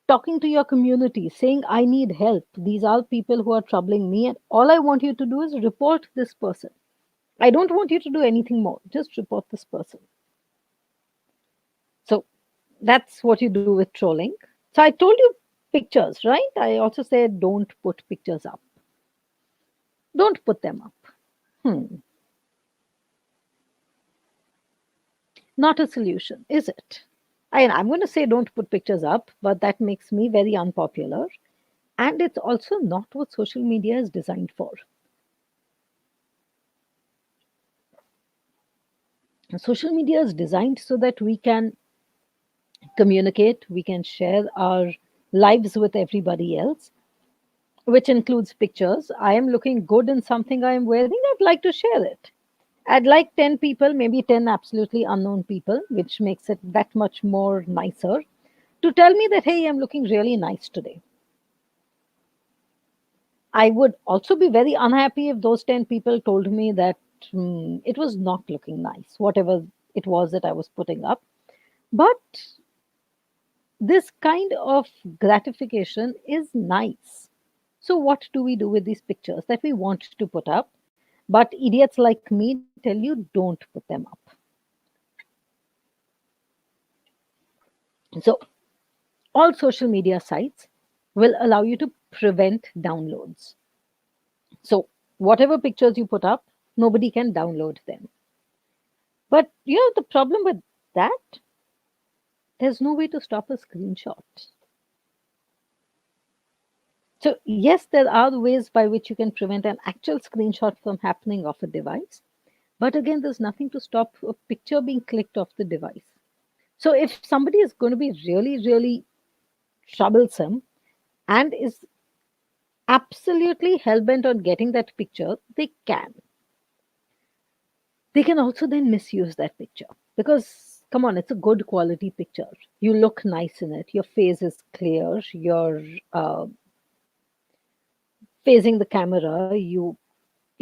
talking to your community, saying, I need help. These are people who are troubling me, and all I want you to do is report this person. I don't want you to do anything more. Just report this person. So that's what you do with trolling. So I told you pictures, right? I also said don't put pictures up. Don't put them up. Hmm. Not a solution, is it? I'm going to say don't put pictures up, but that makes me very unpopular. And it's also not what social media is designed for. Social media is designed so that we can communicate, we can share our lives with everybody else, which includes pictures. I am looking good in something I am wearing, I'd like to share it. I'd like 10 people, maybe 10 absolutely unknown people, which makes it that much more nicer, to tell me that, hey, I'm looking really nice today. I would also be very unhappy if those 10 people told me that it was not looking nice, whatever it was that I was putting up. But this kind of gratification is nice. So, what do we do with these pictures that we want to put up? But idiots like me tell you don't put them up. So, all social media sites will allow you to prevent downloads. So, whatever pictures you put up, nobody can download them. But you know, the problem with that, there's no way to stop a screenshot. So, yes, there are ways by which you can prevent an actual screenshot from happening off a device. But again, there's nothing to stop a picture being clicked off the device. So, if somebody is going to be really, really troublesome and is absolutely hell bent on getting that picture, they can. They can also then misuse that picture because, come on, it's a good quality picture. You look nice in it. Your face is clear. You're facing the camera. Your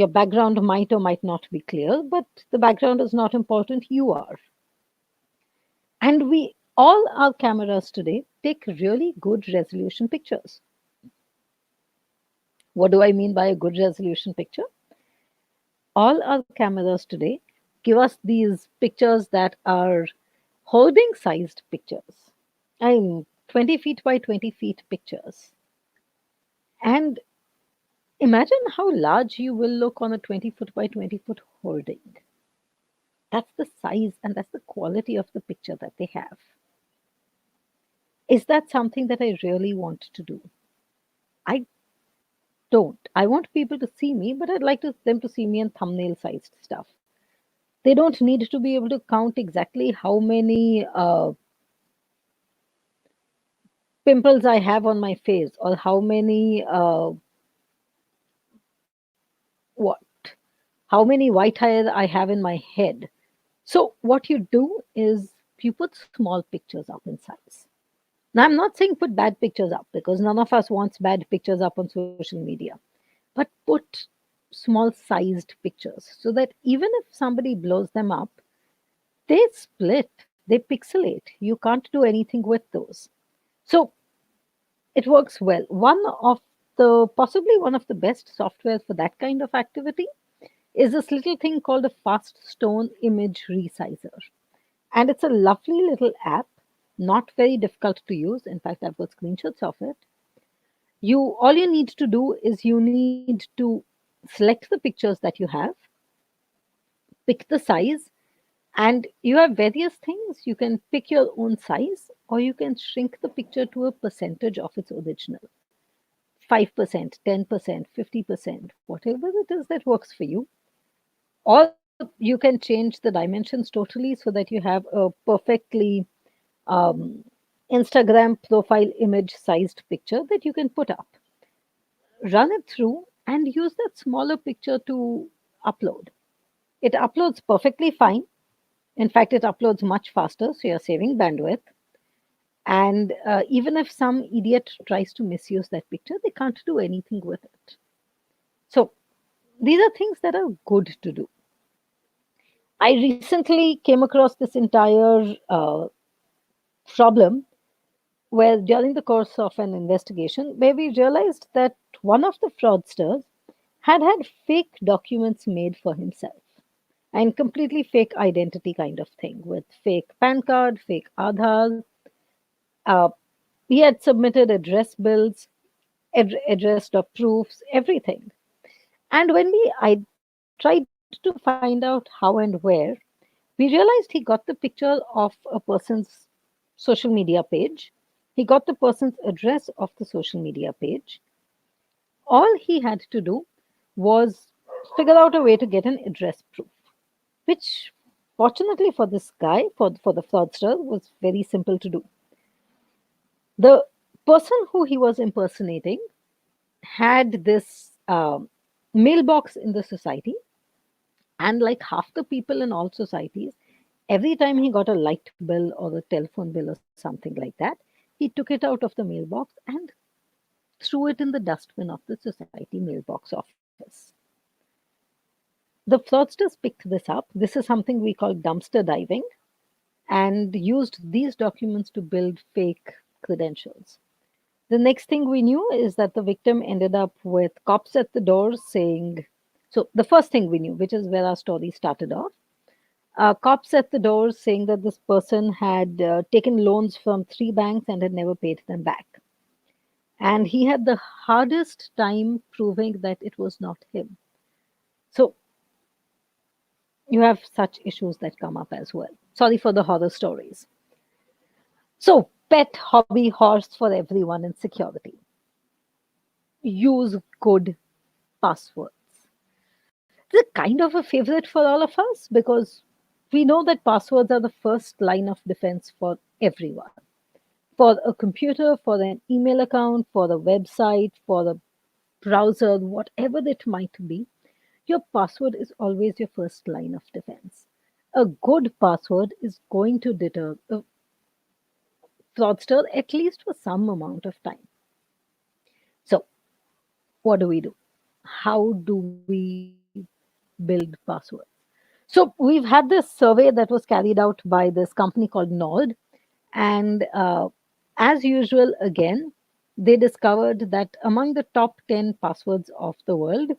background might or might not be clear, but the background is not important. You are. And we all our cameras today take really good resolution pictures. What do I mean by a good resolution picture? All our cameras today give us these pictures that are holding sized pictures. I'm 20 feet by 20 feet pictures. And imagine how large you will look on a 20-foot by 20-foot holding. That's the size and that's the quality of the picture that they have. Is that something that I really want to do? I don't. I want people to see me, but I'd like them to see me in thumbnail sized stuff. They don't need to be able to count exactly how many pimples I have on my face or how many what how many white hairs I have in my head. So what you do is you put small pictures up in size. Now I'm not saying put bad pictures up because none of us wants bad pictures up on social media. But put small sized pictures so that even if somebody blows them up, they split, they pixelate. You can't do anything with those. So it works well. Possibly one of the best software for that kind of activity is this little thing called a fast stone image resizer. And it's a lovely little app, not very difficult to use. In fact, I've got screenshots of it. All you need to do is you need to select the pictures that you have, pick the size, and you have various things. You can pick your own size, or you can shrink the picture to a percentage of its original. 5%, 10%, 50%, whatever it is that works for you. Or you can change the dimensions totally so that you have a perfectly um, Instagram profile image sized picture that you can put up. Run it through and use that smaller picture to upload. It uploads perfectly fine. In fact, it uploads much faster, so you're saving bandwidth. And even if some idiot tries to misuse that picture, they can't do anything with it. So these are things that are good to do. I recently came across this entire problem where during the course of an investigation, where we realized that one of the fraudsters had fake documents made for himself and completely fake identity kind of thing with fake PAN card, fake Aadhaar. Uh, he had submitted address bills, addressed of proofs, everything. And when tried to find out how and where, we realized he got the picture of a person's social media page. He got the person's address of the social media page. All he had to do was figure out a way to get an address proof, which fortunately for this guy, for the fraudster, was very simple to do. The person who he was impersonating had this mailbox in the society, and like half the people in all societies, every time he got a light bill or a telephone bill or something like that, he took it out of the mailbox and threw it in the dustbin of the society mailbox office. The fraudsters picked this up. This is something we call dumpster diving, and used these documents to build fake credentials. The next thing we knew is that the victim ended up with cops at the door saying, so the first thing we knew, which is where our story started off, cops at the door saying that this person had taken loans from three banks and had never paid them back. And he had the hardest time proving that it was not him. So you have such issues that come up as well. Sorry for the horror stories. So, pet hobby horse for everyone in security. Use good passwords. It's a kind of a favorite for all of us because we know that passwords are the first line of defense for everyone. For a computer, for an email account, for a website, for a browser, whatever it might be, your password is always your first line of defense. A good password is going to deter a fraudster at least for some amount of time. So, what do we do? How do we build passwords? So, we've had this survey that was carried out by this company called Nord, and as usual, again, they discovered that among the top 10 passwords of the world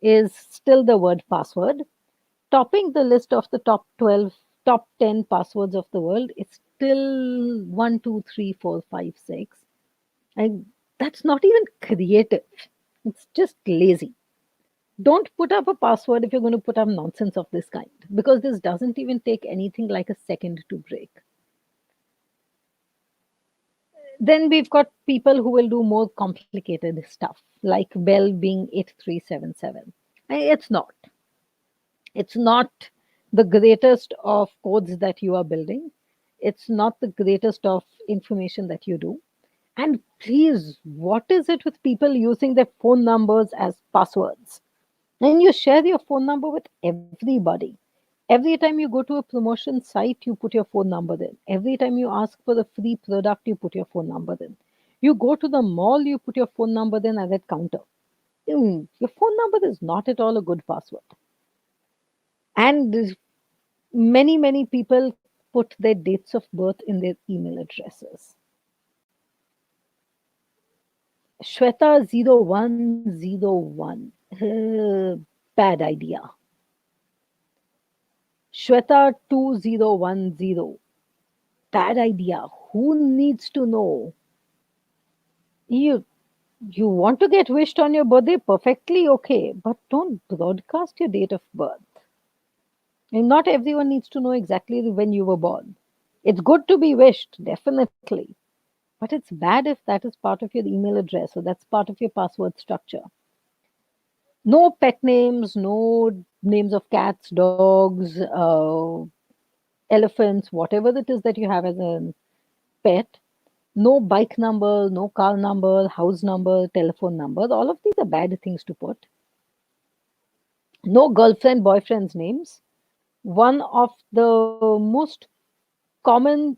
is still the word password. Topping the list of the top 12, top 10 passwords of the world is still 1, 2, 3, 4, 5, 6. And that's not even creative. It's just lazy. Don't put up a password if you're going to put up nonsense of this kind, because this doesn't even take anything like a second to break. Then we've got people who will do more complicated stuff, like Bell being 8377. It's not. It's not the greatest of codes that you are building. It's not the greatest of information that you do. And please, what is it with people using their phone numbers as passwords? And you share your phone number with everybody. Every time you go to a promotion site, you put your phone number in. Every time you ask for a free product, you put your phone number in. You go to the mall, you put your phone number in at that counter. Your phone number is not at all a good password. And many people put their dates of birth in their email addresses. Shweta0101. Bad idea. Shweta2010. Bad idea. Who needs to know? You you want to get wished on your birthday? Perfectly okay, but don't broadcast your date of birth. And not everyone needs to know exactly when you were born. It's good to be wished, definitely. But it's bad if that is part of your email address or that's part of your password structure. No pet names, no names of cats, dogs, elephants, whatever it is that you have as a pet. No bike number, no car number, house number, telephone number. All of these are bad things to put. No girlfriend, boyfriend's names. One of the most common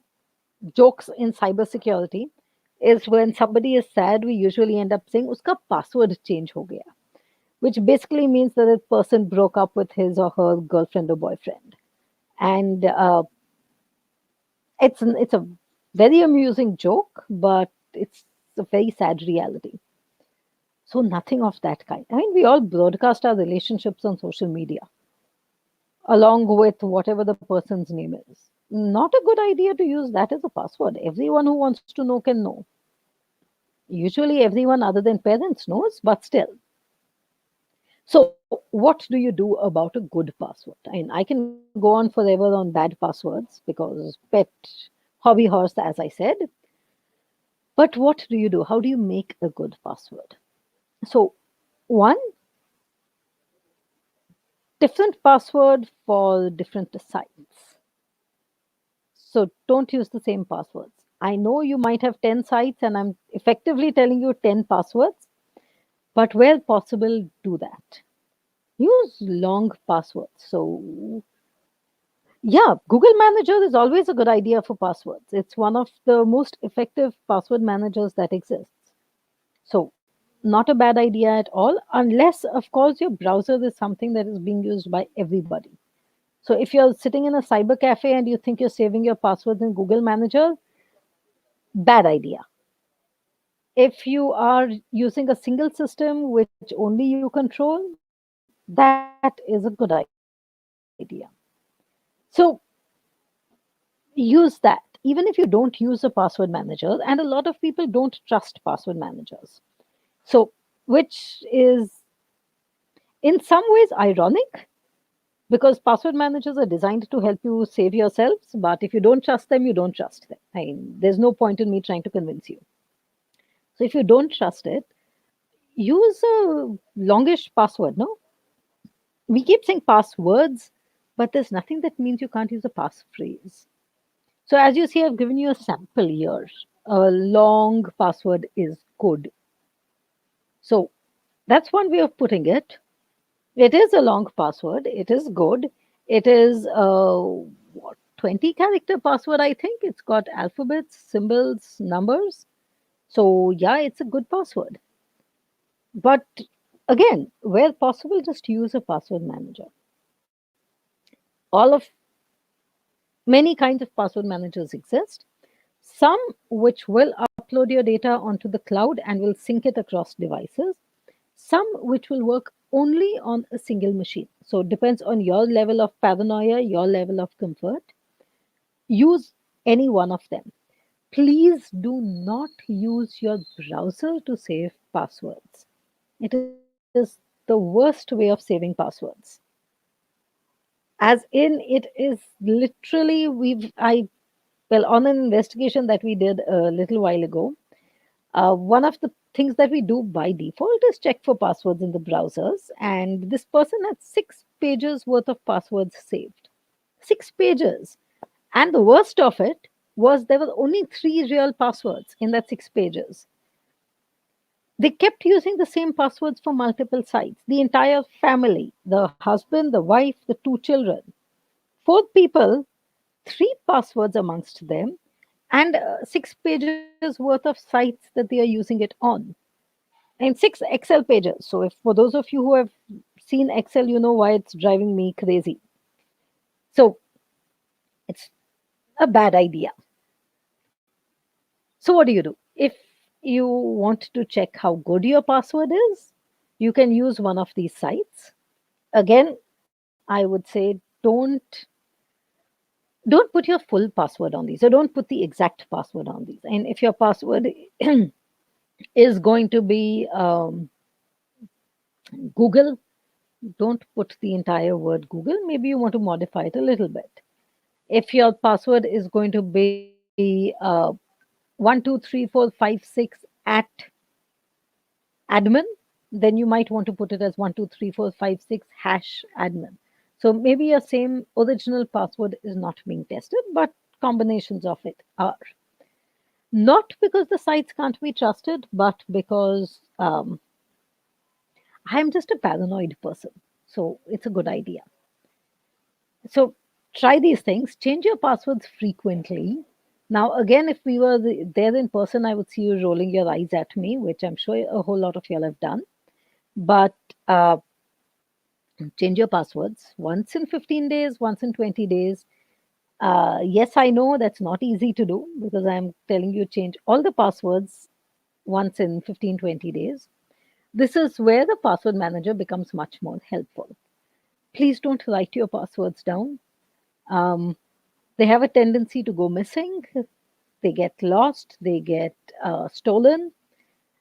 jokes in cybersecurity is when somebody is sad, we usually end up saying, Uska password change ho gaya, which basically means that a person broke up with his or her girlfriend or boyfriend. And it's a Very amusing joke, but it's a very sad reality. So nothing of that kind. I mean, we all broadcast our relationships on social media along with whatever the person's name is. Not a good idea to use that as a password. Everyone who wants to know can know. Usually, everyone other than parents knows, but still. So, what do you do about a good password? I mean, I can go on forever on bad passwords because pet, hobby horse, as I said. But what do you do? How do you make a good password? So, one, different password for different sites. So don't use the same passwords. I know you might have 10 sites and I'm effectively telling you 10 passwords, but where possible, do that. Use long passwords. So, yeah, Google Manager is always a good idea for passwords. It's one of the most effective password managers that exists. So, not a bad idea at all, unless, of course, your browser is something that is being used by everybody. So, if you're sitting in a cyber cafe and you think you're saving your passwords in Google Manager, bad idea. If you are using a single system which only you control, that is a good idea. So use that. Even if you don't use a password manager, and a lot of people don't trust password managers. So, which is in some ways ironic because password managers are designed to help you save yourselves. But if you don't trust them, you don't trust them. I mean, there's no point in me trying to convince you. So, if you don't trust it, use a longish password. No, we keep saying passwords, but there's nothing that means you can't use a passphrase. So as you see, I've given you a sample here. A long password is good. So that's one way of putting it. It is a long password. It is good. It is a 20 character password, I think. It's got alphabets, symbols, numbers. So yeah, it's a good password. But again, where possible, just use a password manager. All of Many kinds of password managers exist. Some which will upload your data onto the cloud and will sync it across devices. Some which will work only on a single machine. So it depends on your level of paranoia, your level of comfort. Use any one of them. Please do not use your browser to save passwords. It is the worst way of saving passwords. As in, it is literally, well, on an investigation that we did a little while ago, one of the things that we do by default is check for passwords in the browsers. And this person had 6 pages worth of passwords saved. 6 pages. And the worst of it was there were only 3 real passwords in that 6 pages. They kept using the same passwords for multiple sites. The entire family, the husband, the wife, the 2 children, 4 people, 3 passwords amongst them, and 6 pages worth of sites that they are using it on, and 6 Excel pages. So, if for those of you who have seen Excel, you know why it's driving me crazy. So, it's a bad idea. So, what do? If you want to check how good your password is, you can use one of these sites. Again, I would say don't put your full password on these, or don't put the exact password on these. And if your password is going to be Google, don't put the entire word Google. Maybe you want to modify it a little bit. If your password is going to be 123456 at admin, then you might want to put it as 123456 hash admin. So maybe your same original password is not being tested, but combinations of it are. Not because the sites can't be trusted, but because I'm just a paranoid person. So it's a good idea. So try these things, change your passwords frequently. Now, again, if we were there in person, I would see you rolling your eyes at me, which I'm sure a whole lot of y'all have done. But change your passwords once in 15 days, once in 20 days. Yes, I know that's not easy to do because I'm telling you change all the passwords once in 15, 20 days. This is where the password manager becomes much more helpful. Please don't write your passwords down. Um, they have a tendency to go missing, they get lost, they get stolen.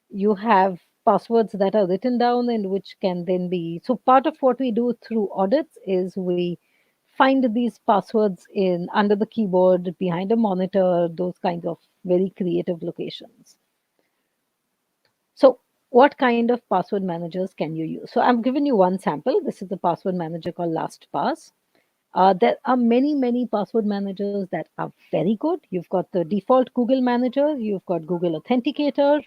You have passwords that are written down and which can then be. So, part of what we do through audits is we find these passwords in under the keyboard, behind a monitor, those kinds of very creative locations. So, what kind of password managers can you use? So, I've given you one sample. This is a password manager called LastPass. There are many, many password managers that are very good. You've got the default Google Manager, you've got Google Authenticator,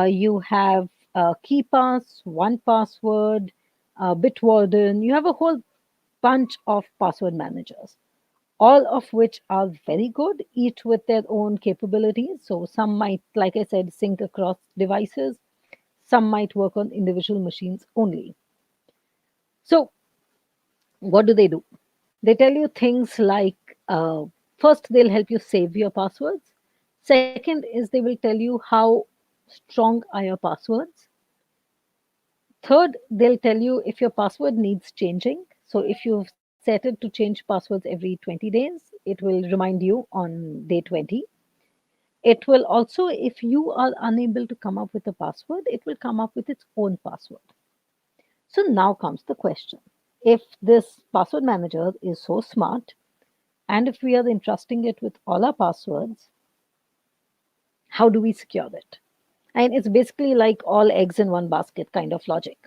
you have KeyPass, One Password, Bitwarden. You have a whole bunch of password managers, all of which are very good, each with their own capabilities. So some might, like I said, sync across devices. Some might work on individual machines only. So what do they do? They tell you things like first, they'll help you save your passwords. Second is they will tell you how strong are your passwords. Third, they'll tell you if your password needs changing. So if you've set it to change passwords every 20 days, it will remind you on day 20. It will also, if you are unable to come up with a password, it will come up with its own password. So now comes the question. If this password manager is so smart, and if we are entrusting it with all our passwords, how do we secure it? And it's basically like all eggs in one basket kind of logic.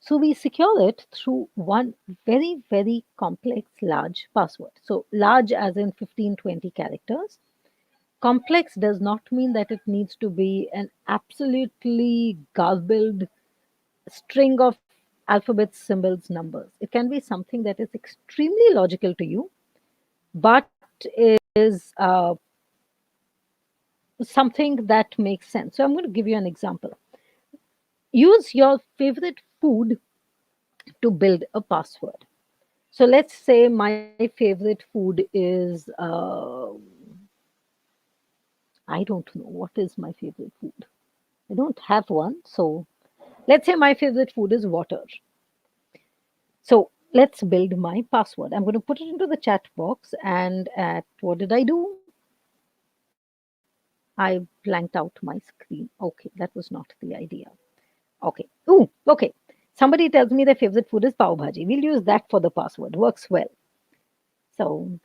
So we secure it through one very, very complex large password. So large as in 15, 20 characters. Complex does not mean that it needs to be an absolutely garbled string of alphabets, symbols, numbers. It can be something that is extremely logical to you, but is something that makes sense. So I'm going to give you an example. Use your favorite food to build a password. So let's say my favorite food is, I don't know, what is my favorite food? I don't have one. So let's say my favorite food is water. So let's build my password. I'm going to put it into the chat box. And at what did I do? I blanked out my screen. Okay, that was not the idea. Okay. Ooh, okay. Somebody tells me their favorite food is pav bhaji. We'll use that for the password. Works well. So,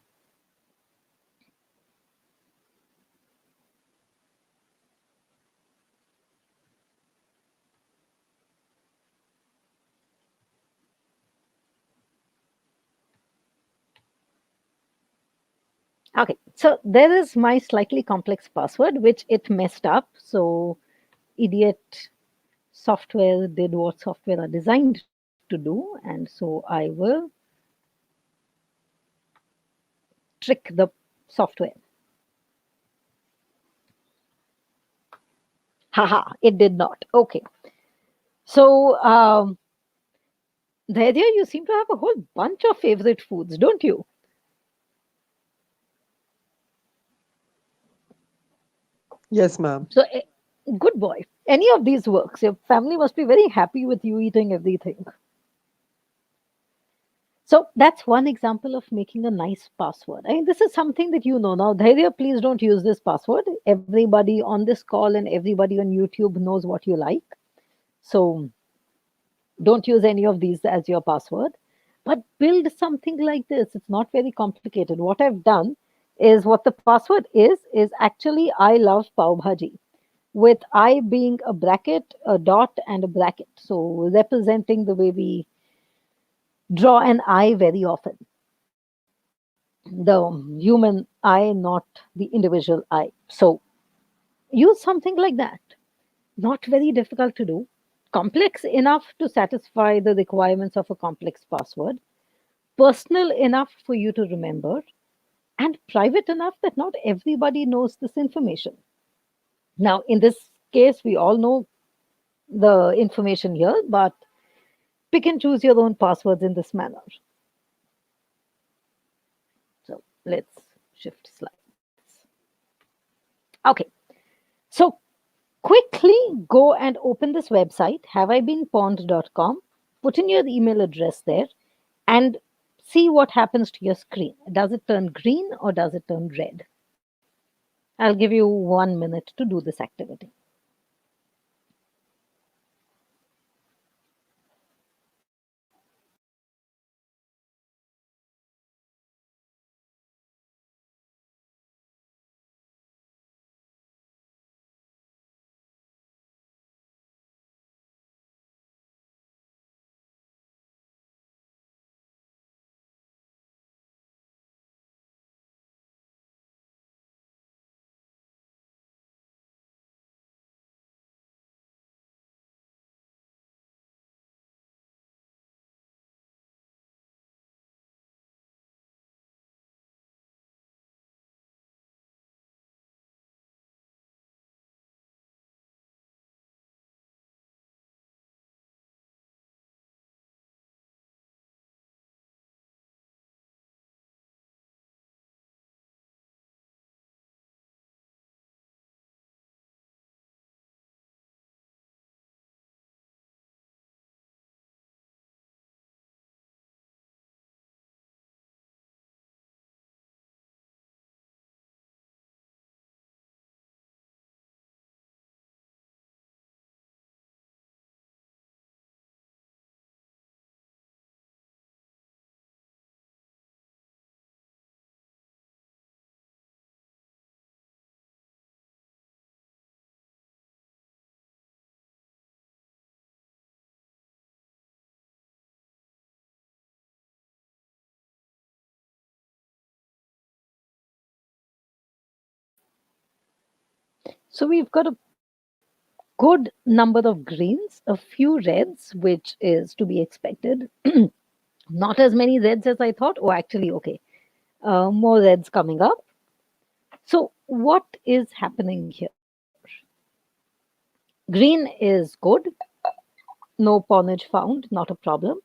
okay. So there is my slightly complex password, which it messed up. So, idiot software did what software are designed to do. And so I will trick the software. Haha, it did not. Okay. So, there you seem to have a whole bunch of favorite foods, don't you? Yes, ma'am. So, good boy. Any of these works. Your family must be very happy with you eating everything. So, that's one example of making a nice password. I mean, this is something that you know now. Dhairya, please don't use this password. Everybody on this call and everybody on YouTube knows what you like. So, don't use any of these as your password. But build something like this. It's not very complicated. What I've done is what the password is actually I love pav bhaji, with I being a bracket, a dot, and a bracket. So representing the way we draw an eye very often. The human eye, not the individual eye. So use something like that. Not very difficult to do. Complex enough to satisfy the requirements of a complex password. Personal enough for you to remember. And private enough that not everybody knows this information. Now, in this case, we all know the information here, but pick and choose your own passwords in this manner. So Let's shift slides. Okay, so quickly go and open this website, haveibeenpawned.com, put in your email address there, and see what happens to your screen. Does it turn green or does it turn red? I'll give you 1 minute to do this activity. So we've got a good number of greens, a few reds, which is to be expected. Not as many reds as I thought. Oh, actually, okay. More reds coming up. So, what is happening here? Green is good, no pawnage found, not a problem.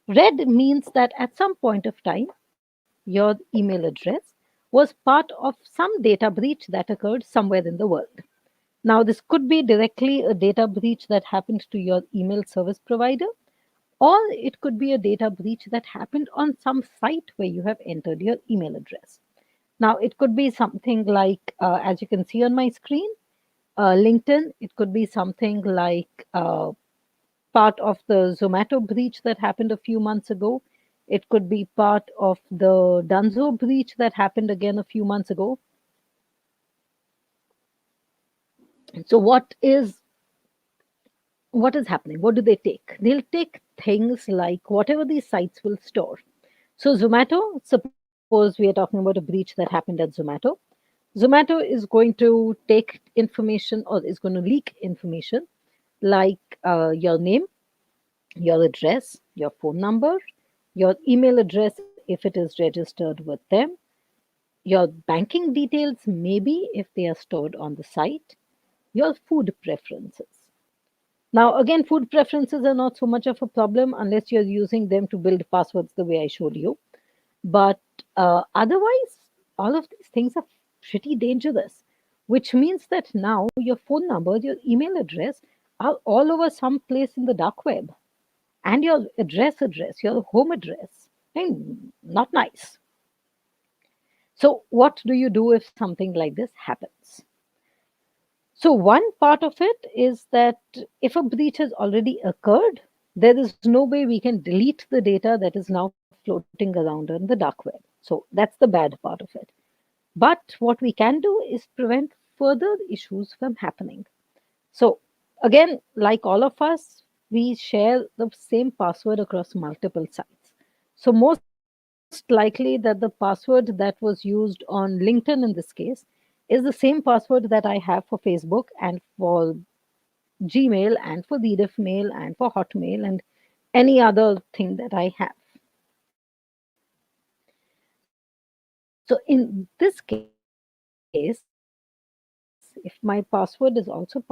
Red means that at some point of time, your email address was part of some data breach that occurred somewhere in the world. Now, this could be directly a data breach that happened to your email service provider, or it could be a data breach that happened on some site where you have entered your email address. Now, it could be something like, as you can see on my screen, LinkedIn. It could be something like part of the Zomato breach that happened a few months ago. It could be part of the Dunzo breach that happened again a few months ago. So, what is happening? What do they take? They'll take things like whatever these sites will store. So, Zomato, suppose we are talking about a breach that happened at Zomato. Zomato is going to take information or is going to leak information like your name, your address, your phone number, your email address if it is registered with them, your banking details, maybe if they are stored on the site, your food preferences. Now, again, food preferences are not so much of a problem unless you're using them to build passwords the way I showed you. But otherwise, all of these things are pretty dangerous, which means that now your phone number, your email address are all over some place in the dark web. And your address, your home address. Not nice. So, what do you do if something like this happens? So, one part of it is that if a breach has already occurred, there is no way we can delete the data that is now floating around on the dark web. So, that's the bad part of it. But what we can do is prevent further issues from happening. So, again, like all of us, we share the same password across multiple sites. So, most likely that the password that was used on LinkedIn in this case is the same password that I have for Facebook and for Gmail and for Mail and for Hotmail and any other thing that I have. So, in this case, if my password is also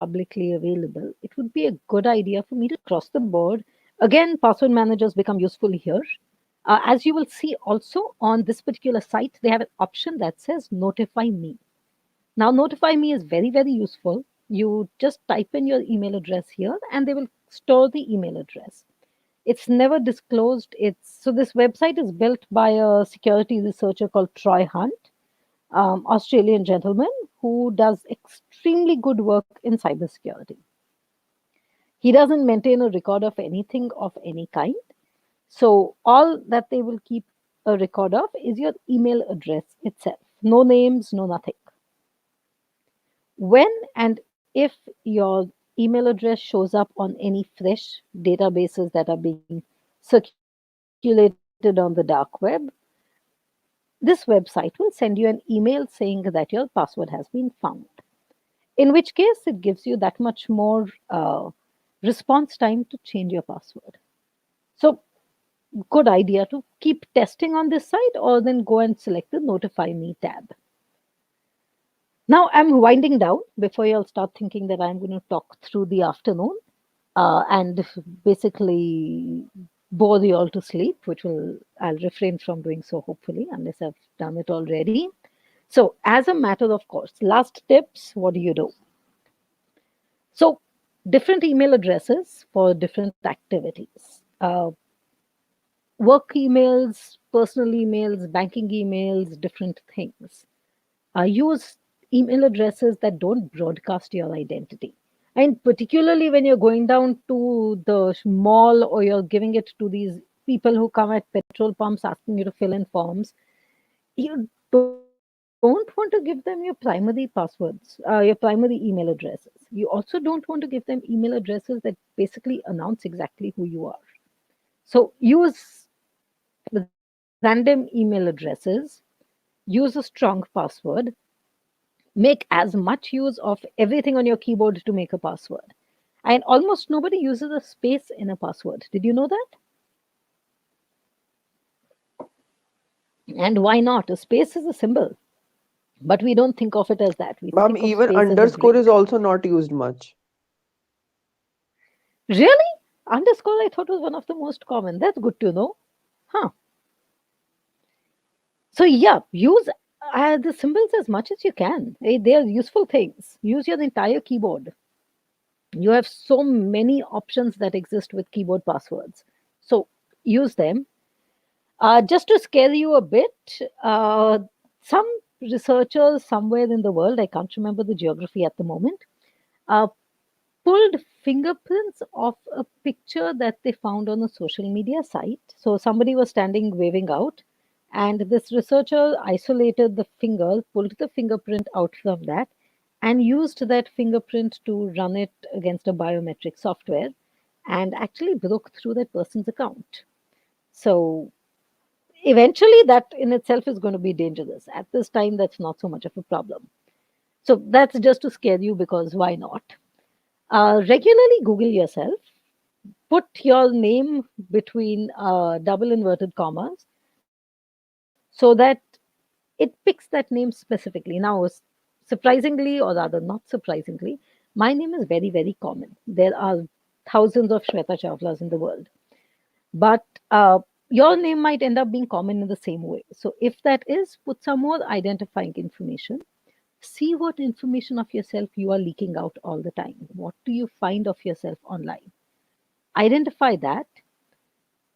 publicly available, it would be a good idea for me to share it across the board. Again, password managers become useful here. As you will see also on this particular site, they have an option that says notify me. Now, notify me is very, very useful. You just type in your email address here and they will store the email address. It's never disclosed. This website is built by a security researcher called Troy Hunt, Australian gentleman who does extremely good work in cybersecurity. He doesn't maintain a record of anything of any kind. So all that they will keep a record of is your email address itself. No names, no nothing. When and if your email address shows up on any fresh databases that are being circulated on the dark web, this website will send you an email saying that your password has been found. In which case, it gives you that much more response time to change your password. So, good idea to keep testing on this site or then go and select the Notify Me tab. Now, I'm winding down before you all start thinking that I'm going to talk through the afternoon and basically bore you all to sleep, which I'll refrain from doing so hopefully, unless I've done it already. So, as a matter of course, last tips, what do you do? So, different email addresses for different activities. Work emails, personal emails, banking emails, different things. Use email addresses that don't broadcast your identity. And particularly when you're going down to the mall or you're giving it to these people who come at petrol pumps asking you to fill in forms, you don't want to give them your primary passwords, your primary email addresses. You also don't want to give them email addresses that basically announce exactly who you are. So use random email addresses, use a strong password, make as much use of everything on your keyboard to make a password. And almost nobody uses a space in a password. Did you know that? And why not? A space is a symbol, but we don't think of it as that. We Ma'am, think of even space as a underscore is break. also not used much. Really? Underscore I thought was one of the most common. That's good to know. Huh. So yeah, use the symbols as much as you can. They are useful things. Use your entire keyboard. You have so many options that exist with keyboard passwords. So use them. Just to scare you a bit, some researchers somewhere in the world, I can't remember the geography at the moment, uh, pulled fingerprints of a picture that they found on a social media site. So somebody was standing waving out, and this researcher isolated the finger, pulled the fingerprint out from that, and used that fingerprint to run it against a biometric software and actually broke through that person's account. So eventually, that in itself is going to be dangerous. At this time, that's not so much of a problem. So that's just to scare you because why not? Regularly Google yourself, put your name between double inverted commas so that it picks that name specifically. Now, surprisingly, or rather not surprisingly, my name is very, very common. There are thousands of Shweta Chawlas in the world. But your name might end up being common in the same way. So if that is, put some more identifying information. See what information of yourself you are leaking out all the time. What do you find of yourself online? Identify that.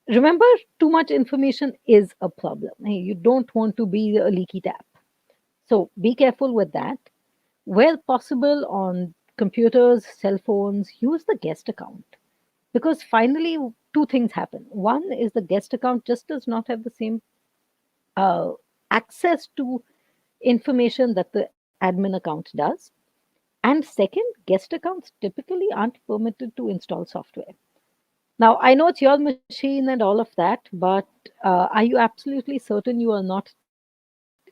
Remember, too much information is a problem. Hey, you don't want to be a leaky tap. So be careful with that. Where possible on computers, cell phones, use the guest account. Because finally, two things happen. One is the guest account just does not have the same uh, access to information that the admin account does. And second, guest accounts typically aren't permitted to install software. Now, I know it's your machine and all of that, but are you absolutely certain you are not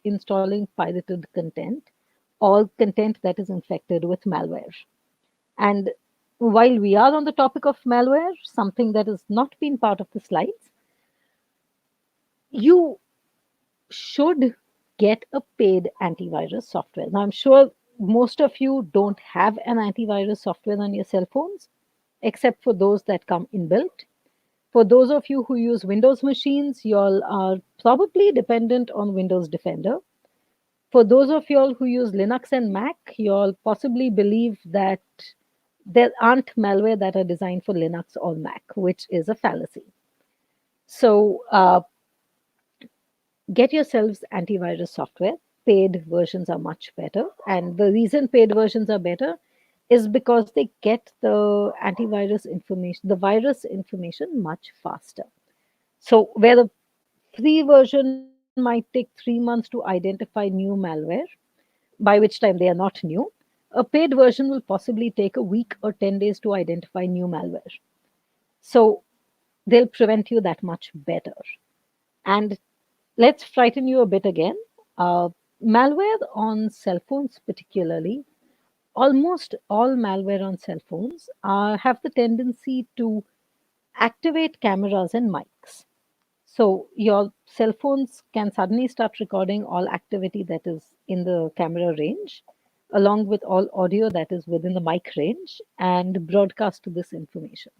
installing pirated content or content that is infected with malware? And while we are on the topic of malware, something that has not been part of the slides, you should get a paid antivirus software. Now, I'm sure most of you don't have an antivirus software on your cell phones, except for those that come inbuilt. For those of you who use Windows machines, y'all are probably dependent on Windows Defender. For those of y'all who use Linux and Mac, y'all possibly believe that there aren't malware that are designed for Linux or Mac, which is a fallacy. So get yourselves antivirus software. Paid versions are much better. And the reason paid versions are better is because they get the antivirus information, the virus information much faster. So where the free version might take 3 months to identify new malware, by which time they are not new, a paid version will possibly take a week or 10 days to identify new malware. So they'll prevent you that much better. And let's frighten you a bit again. Uh, Malware on cell phones, particularly, almost all malware on cell phones have the tendency to activate cameras and mics. So your cell phones can suddenly start recording all activity that is in the camera range, along with all audio that is within the mic range, and broadcast this information.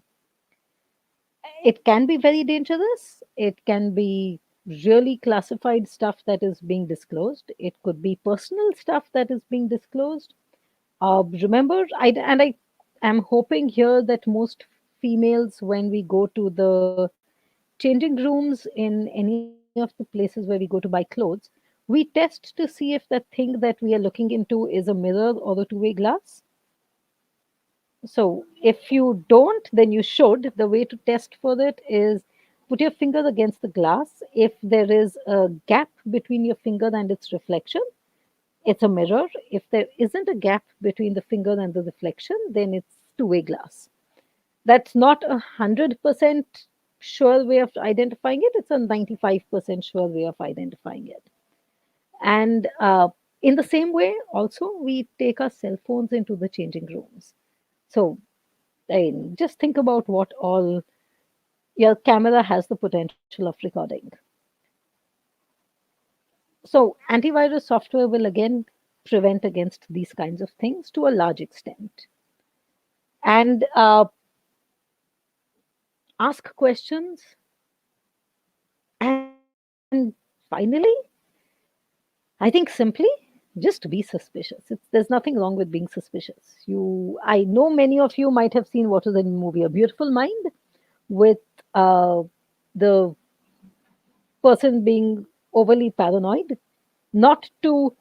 It can be very dangerous. It can be really classified stuff that is being disclosed. It could be personal stuff that is being disclosed. Remember, I am hoping here that most females, when we go to the changing rooms in any of the places where we go to buy clothes, we test to see if that thing that we are looking into is a mirror or a two-way glass. So if you don't, then you should. The way to test for it is put your finger against the glass. If there is a gap between your finger and its reflection, it's a mirror. If there isn't a gap between the finger and the reflection, then it's two-way glass. That's not 100% sure way of identifying it. It's a 95% sure way of identifying it. And in the same way, also, we take our cell phones into the changing rooms. So I mean, just think about what all your camera has the potential of recording. So antivirus software will again prevent against these kinds of things to a large extent. And ask questions. And finally, I think simply just be suspicious. There's nothing wrong with being suspicious. I know many of you might have seen what is the movie A Beautiful Mind, with the person being overly paranoid, not to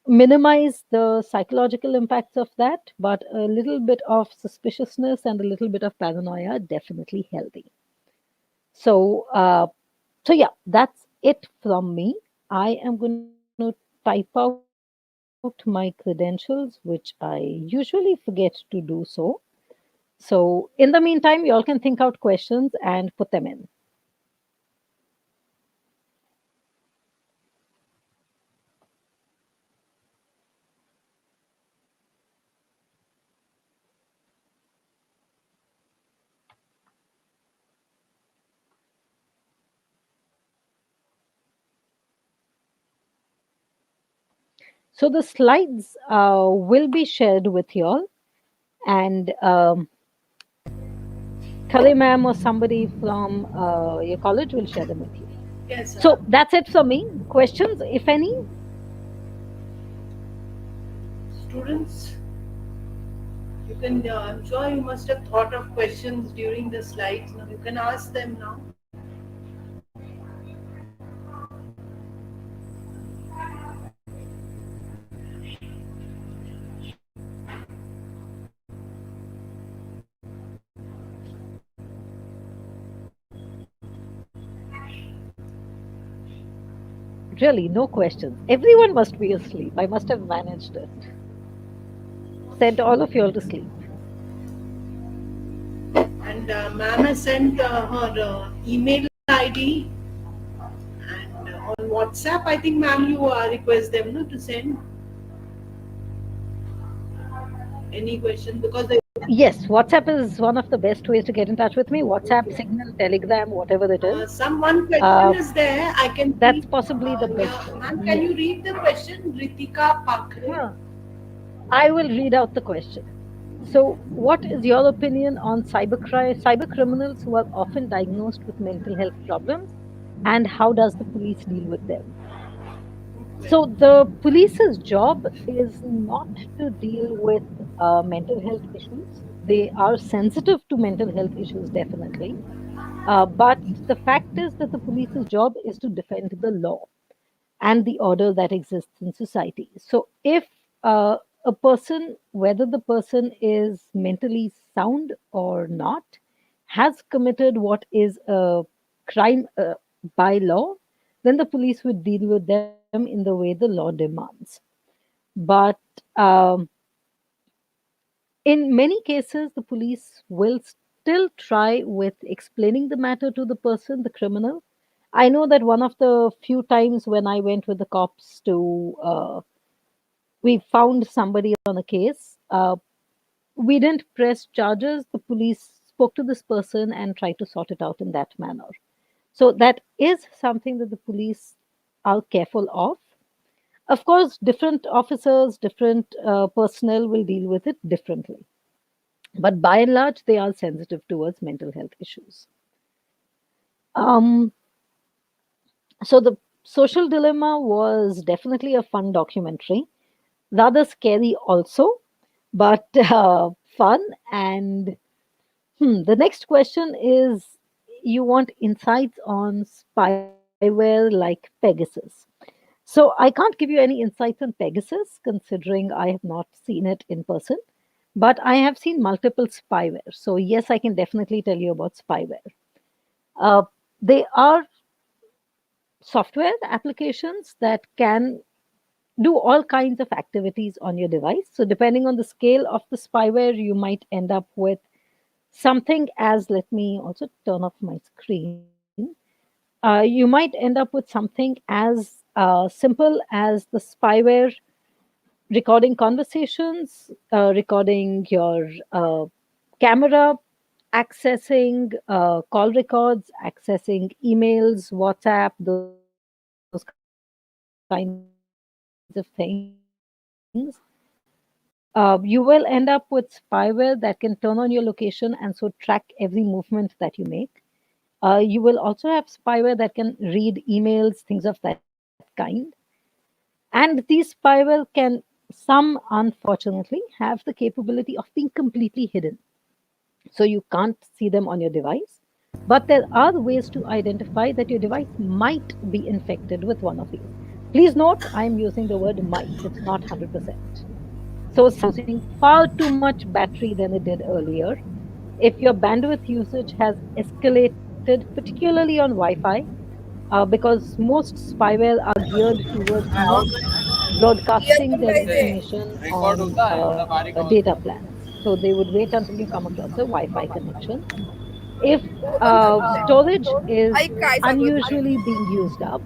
minimize the psychological impacts of that, but a little bit of suspiciousness and a little bit of paranoia are definitely healthy. So, yeah, that's it from me. I am going to type out my credentials, which I usually forget to do so. So, in the meantime, you all can think out questions and put them in. So, the slides will be shared with you all, and Kale ma'am or somebody from your college will share them with you. Yes, So, that's it from me. Questions, if any? students, you can, I'm sure you must have thought of questions during the slides. Now you can ask them now. Really, no questions. Everyone must be asleep. I must have managed it. Sent all of you all to sleep. And ma'am has sent her email ID, and on WhatsApp, I think ma'am you request them no, to send any question, because they, Yes, WhatsApp is one of the best ways to get in touch with me. WhatsApp, Signal, Telegram, whatever it is. some one question is there. I can That's read, possibly the best yeah, way. ma'am, can you read the question? Ritika Pakre. I will read out the question. So, what is your opinion on cyber criminals who are often diagnosed with mental health problems, and how does the police deal with them? So, the police's job is not to deal with mental health issues. They are sensitive to mental health issues, definitely. But the fact is that the police's job is to defend the law and the order that exists in society. So, if a person, whether the person is mentally sound or not, has committed what is a crime by law, then the police would deal with them in the way the law demands. But um, in many cases, the police will still try with explaining the matter to the person, the criminal. I know that one of the few times when I went with the cops to, we found somebody on a case. We didn't press charges. The police spoke to this person and tried to sort it out in that manner. So that is something that the police are careful of. Of course, different officers, different personnel will deal with it differently. But by and large, they are sensitive towards mental health issues. Um, so the social dilemma was definitely a fun documentary, rather scary also, but fun. And the next question is, you want insights on spyware like Pegasus. So I can't give you any insights on Pegasus, considering I have not seen it in person, but I have seen multiple spyware. So yes, I can definitely tell you about spyware. Uh, they are software applications that can do all kinds of activities on your device. So depending on the scale of the spyware, you might end up with something as, let me also turn off my screen. You might end up with something as simple as the spyware recording conversations, recording your camera, accessing call records, accessing emails, WhatsApp, those kinds of things. You will end up with spyware that can turn on your location and so track every movement that you make. You will also have spyware that can read emails, things of that kind. And these spyware can, some unfortunately, have the capability of being completely hidden. So you can't see them on your device. But there are ways to identify that your device might be infected with one of these. Please note, I'm using the word might, it's not 100%. So, using far too much battery than it did earlier. If your bandwidth usage has escalated, particularly on Wi Fi, because most spyware are geared towards not broadcasting their information on data plans. So they would wait until you come across a Wi Fi connection. If storage is unusually being used up,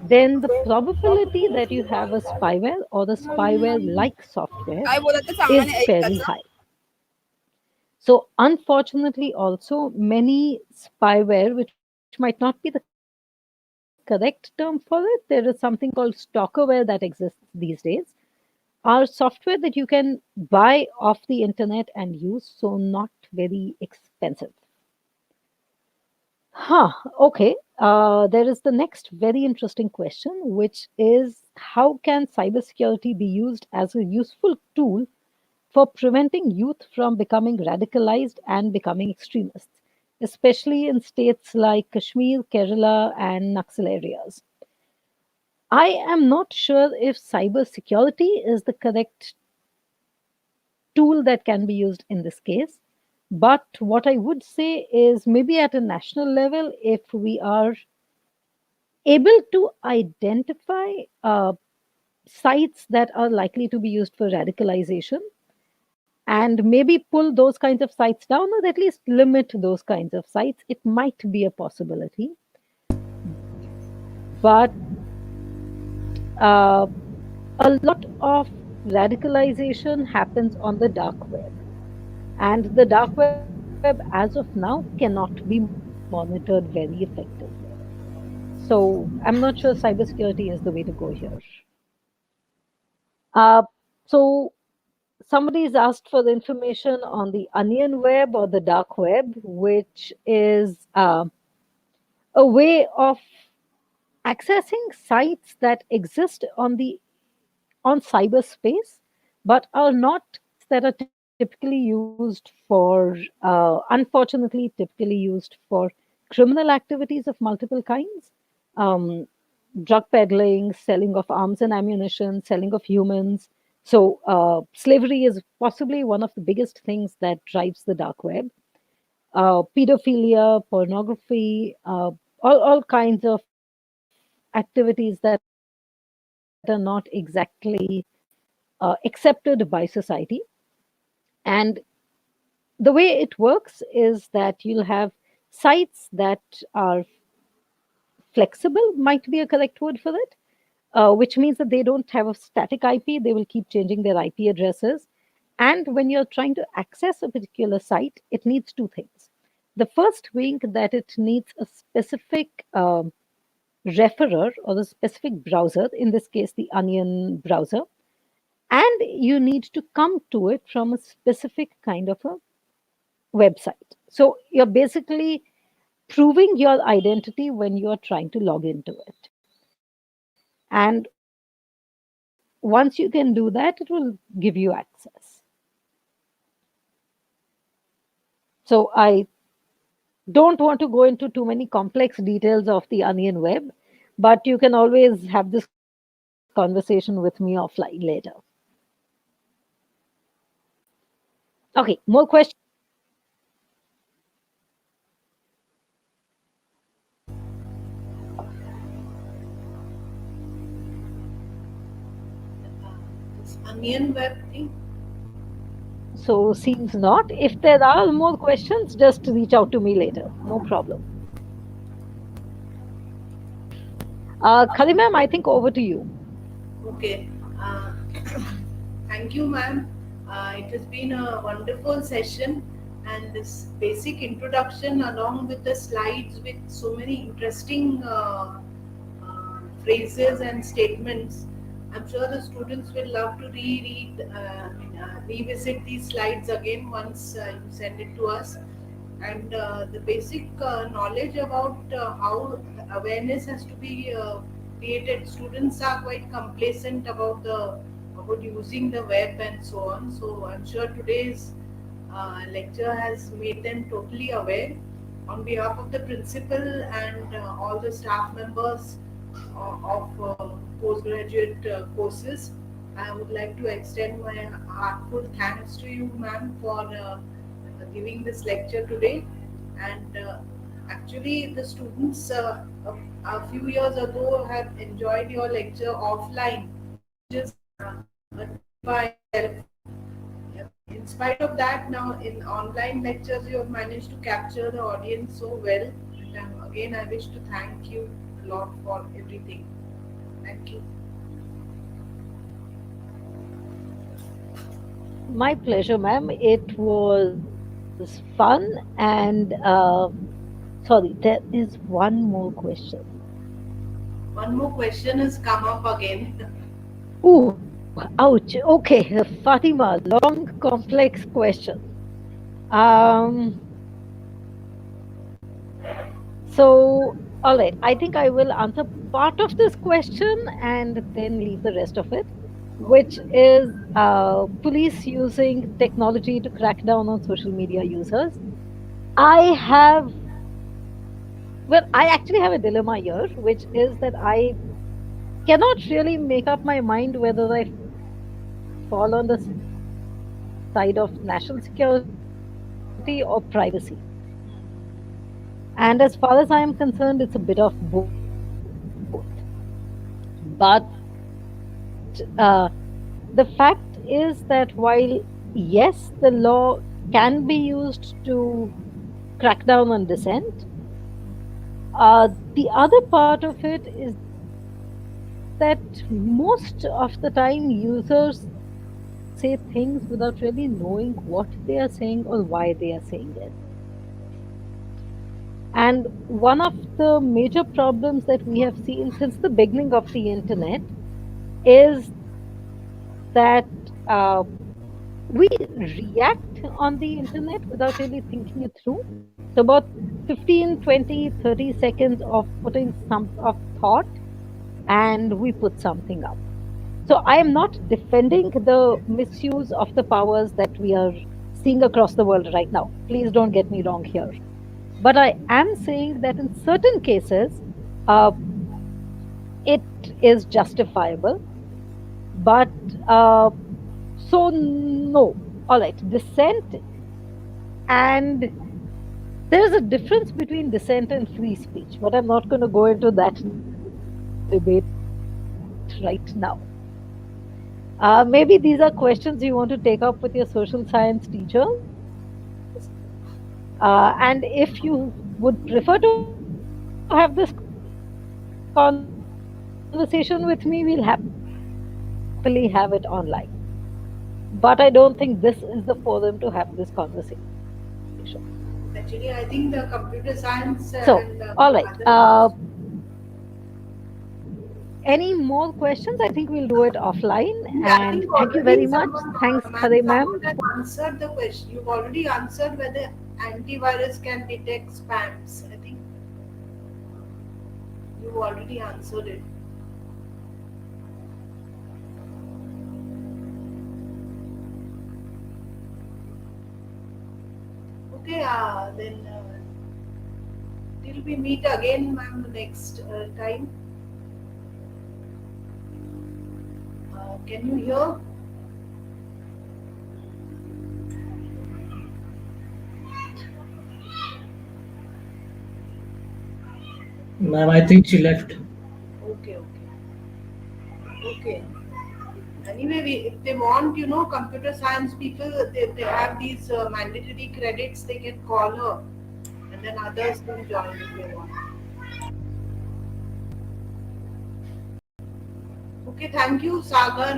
then the probability that you have a spyware or the spyware like software is fairly high. So, unfortunately, also many spyware, which might not be the correct term for it, there is something called stalkerware that exists these days, are software that you can buy off the internet and use, so not very expensive. Okay. There is the next very interesting question, which is, how can cybersecurity be used as a useful tool for preventing youth from becoming radicalized and becoming extremists, especially in states like Kashmir, Kerala, and Naxal areas? I am not sure if cybersecurity is the correct tool that can be used in this case. But what I would say is, maybe at a national level, if we are able to identify sites that are likely to be used for radicalization and maybe pull those kinds of sites down, or at least limit those kinds of sites, it might be a possibility. But a lot of radicalization happens on the dark web. And the dark web, as of now, cannot be monitored very effectively. So I'm not sure cybersecurity is the way to go here. Uh, so somebody's asked for the information on the onion web or the dark web, which is a way of accessing sites that exist on cyberspace, but are not that are typically used for, unfortunately, typically used for criminal activities of multiple kinds. Um, Drug peddling, selling of arms and ammunition, selling of humans. So, slavery is possibly one of the biggest things that drives the dark web. Pedophilia, pornography, all kinds of activities that are not exactly accepted by society. And the way it works is that you'll have sites that are flexible, might be a correct word for it, which means that they don't have a static IP. They will keep changing their IP addresses. And when you're trying to access a particular site, it needs two things. The first being that it needs a specific referrer or a specific browser, in this case, the Onion browser, and you need to come to it from a specific kind of a website. So you're basically proving your identity when you are trying to log into it. And once you can do that, it will give you access. So I don't want to go into too many complex details of the onion web, but you can always have this conversation with me offline later. Okay, more questions? This onion web thing. So seems not. If there are more questions, just reach out to me later. No problem. Khali ma'am, I think over to you. Okay. Thank you, ma'am. It has been a wonderful session, and this basic introduction, along with the slides with so many interesting phrases and statements. I'm sure the students will love to revisit these slides again once you send it to us. And the basic knowledge about how awareness has to be created. Students are quite complacent about using the web and so on. So I'm sure today's lecture has made them totally aware. On behalf of the principal and all the staff members of postgraduate courses, I would like to extend my heartfelt thanks to you, ma'am, for giving this lecture today. And actually, the students a few years ago have enjoyed your lecture offline, just by telephone. Yep. In spite of that, now in online lectures, you have managed to capture the audience so well. And again, I wish to thank you a lot for everything. Thank you. My pleasure, ma'am. It was fun. And sorry, there is one more question. One more question has come up again. Ooh, ouch. Okay, Fatima, long, complex question. Um, so, all right, I think I will answer part of this question and then leave the rest of it, which is police using technology to crack down on social media users. I have, well, I actually have a dilemma here, which is that I cannot really make up my mind whether I fall on the side of national security or privacy. And as far as I am concerned, it's a bit of both. But the fact is that while, yes, the law can be used to crack down on dissent, the other part of it is that most of the time users say things without really knowing what they are saying or why they are saying it. And one of the major problems that we have seen since the beginning of the internet is that uh, we react on the internet without really thinking it through. So about 15, 20, 30 seconds of putting some of thought, and we put something up. So I am not defending the misuse of the powers that we are seeing across the world right now. Please don't get me wrong here. But I am saying that in certain cases, uh, it is justifiable. But so, no. All right. Dissent, and there's a difference between dissent and free speech, but I'm not going to go into that debate right now. Maybe these are questions you want to take up with your social science teachers. And if you would prefer to have this conversation with me, we'll happily have it online. But I don't think this is the forum to have this conversation. Actually, I think the computer science So, and all right. others. Any more questions? I think we'll do it offline. Yeah, I And think thank you already very much. someone, Thanks, ma'am, Khare someone ma'am. has answered the question. You've already answered whether antivirus can detect spams. I think you've already answered it. Okay, then till we meet again, ma'am, the next time. Can you hear? Ma'am, I think she left. Okay, okay. Anyway, if they want, computer science people, they have these mandatory credits, they can call her and then others can join if they want. Okay, thank you, Sagar